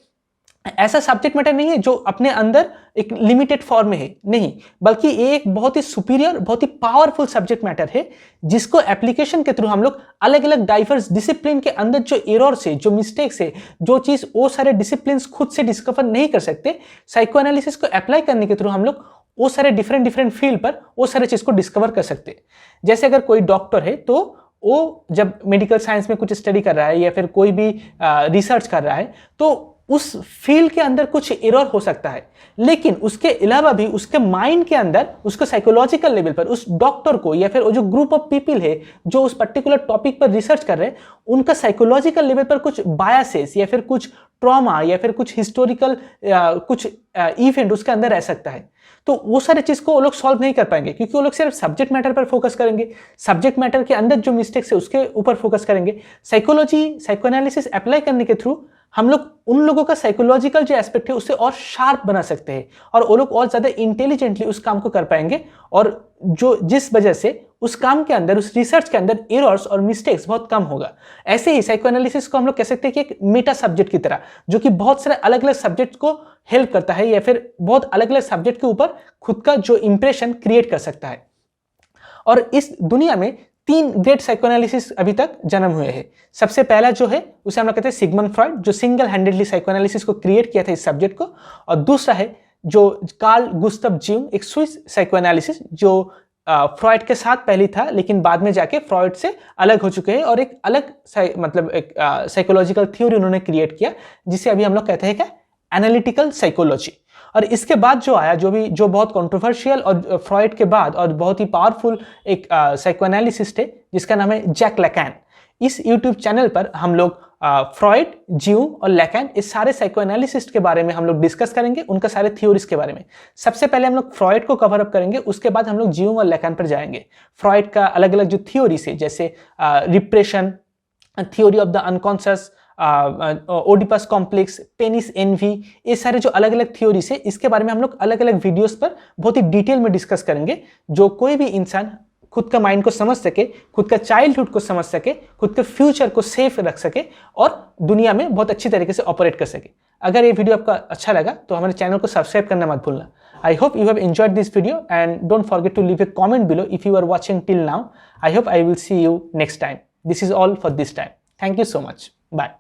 ऐसा सब्जेक्ट मैटर नहीं है जो अपने अंदर एक लिमिटेड फॉर्म में है, नहीं, बल्कि ये एक बहुत ही सुपीरियर, बहुत ही पावरफुल सब्जेक्ट मैटर है, जिसको एप्लीकेशन के थ्रू हम लोग अलग अलग डाइवर्स डिसिप्लिन के अंदर जो एरर्स है, जो मिस्टेक्स है, जो चीज वो सारे डिसिप्लिन खुद से डिस्कवर नहीं कर सकते, साइकोएनालिसिस को अप्लाई करने के थ्रू हम लोग वो सारे डिफरेंट फील्ड पर वो सारे चीज को डिस्कवर कर सकते हैं। जैसे अगर कोई डॉक्टर है तो वो जब मेडिकल साइंस में कुछ स्टडी कर रहा है या फिर कोई भी रिसर्च कर रहा है, तो उस फील्ड के अंदर कुछ एरर हो सकता है, लेकिन उसके अलावा भी उसके माइंड के अंदर, उसके साइकोलॉजिकल लेवल पर उस डॉक्टर को या फिर वो जो ग्रुप ऑफ पीपल है जो उस पर्टिकुलर टॉपिक पर रिसर्च कर रहे हैं, उनका साइकोलॉजिकल लेवल पर कुछ बायसेस या फिर कुछ ट्रॉमा या फिर कुछ हिस्टोरिकल कुछ इवेंट उसके अंदर रह सकता है। तो वो सारे चीज को वो लोग सॉल्व नहीं कर पाएंगे, क्योंकि वो लोग सिर्फ सब्जेक्ट मैटर पर फोकस करेंगे, सब्जेक्ट मैटर के अंदर जो मिस्टेक्स है उसके ऊपर फोकस करेंगे। साइकोलॉजी, साइकोएनालिसिस अप्लाई करने के थ्रू हम लोग उन लोगों का साइकोलॉजिकल जो एस्पेक्ट है उससे और शार्प बना सकते हैं, और वो लोग और ज्यादा इंटेलिजेंटली उस काम को कर पाएंगे, और जो जिस वजह से उस काम के अंदर, उस रिसर्च के अंदर एरर्स और मिस्टेक्स बहुत कम होगा। ऐसे ही साइकोएनालिसिस को हम लोग कह सकते हैं कि एक मेटा सब्जेक्ट की तरह, जो कि बहुत सारे अलग अलग सब्जेक्ट को हेल्प करता है या फिर बहुत अलग अलग सब्जेक्ट के ऊपर खुद का जो इंप्रेशन क्रिएट कर सकता है। और इस दुनिया में 3 ग्रेट साइकोएनालिसिस अभी तक जन्म हुए हैं। सबसे पहला जो है उसे हम लोग कहते हैं सिगमंड फ्रॉइड, जो सिंगल हैंडेडली साइकोएनालिसिस को क्रिएट किया था इस सब्जेक्ट को। और दूसरा है जो कार्ल गुस्ताव जंग, एक स्विस साइकोएनालिसिस, जो फ्रॉइड के साथ पहले था लेकिन बाद में जाके फ्रॉइड से अलग हो चुके हैं और एक अलग मतलब एक साइकोलॉजिकल थ्योरी उन्होंने क्रिएट किया, जिसे अभी हम लोग कहते हैं क्या, एनालिटिकल साइकोलॉजी। और इसके बाद जो आया, जो बहुत कंट्रोवर्शियल और फ्रॉइड के बाद और बहुत ही पावरफुल एक साइकोएनालिसिस्ट है जिसका नाम है जैक लैकान। इस यूट्यूब चैनल पर हम लोग फ्रॉइड, जंग और लैकान, इस सारे साइकोएनालिसिस्ट के बारे में हम लोग डिस्कस करेंगे, उनका सारे थ्योरीज के बारे में। सबसे पहले हम लोग फ्रॉइड को कवर अप करेंगे, उसके बाद हम लोग जंग और लैकान पर जाएंगे। फ्रॉइड का अलग अलग जो थ्योरीज है, जैसे repression, theory of the unconscious, Oedipus complex, penis envy, ये सारे जो अलग अलग थ्योरीज है, इसके बारे में हम लोग अलग अलग वीडियोस पर बहुत ही डिटेल में डिस्कस करेंगे, जो कोई भी इंसान खुद का माइंड को समझ सके, खुद का चाइल्डहुड को समझ सके, खुद के फ्यूचर को सेफ रख सके और दुनिया में बहुत अच्छी तरीके से ऑपरेट कर सके। अगर ये वीडियो आपका अच्छा लगा तो हमारे चैनल को सब्सक्राइब करना मत भूलना। I hope you have enjoyed this video and don't forget to leave a comment below if you are watching till now. I hope I will see you next time. This is all for this time. Thank you so much. Bye.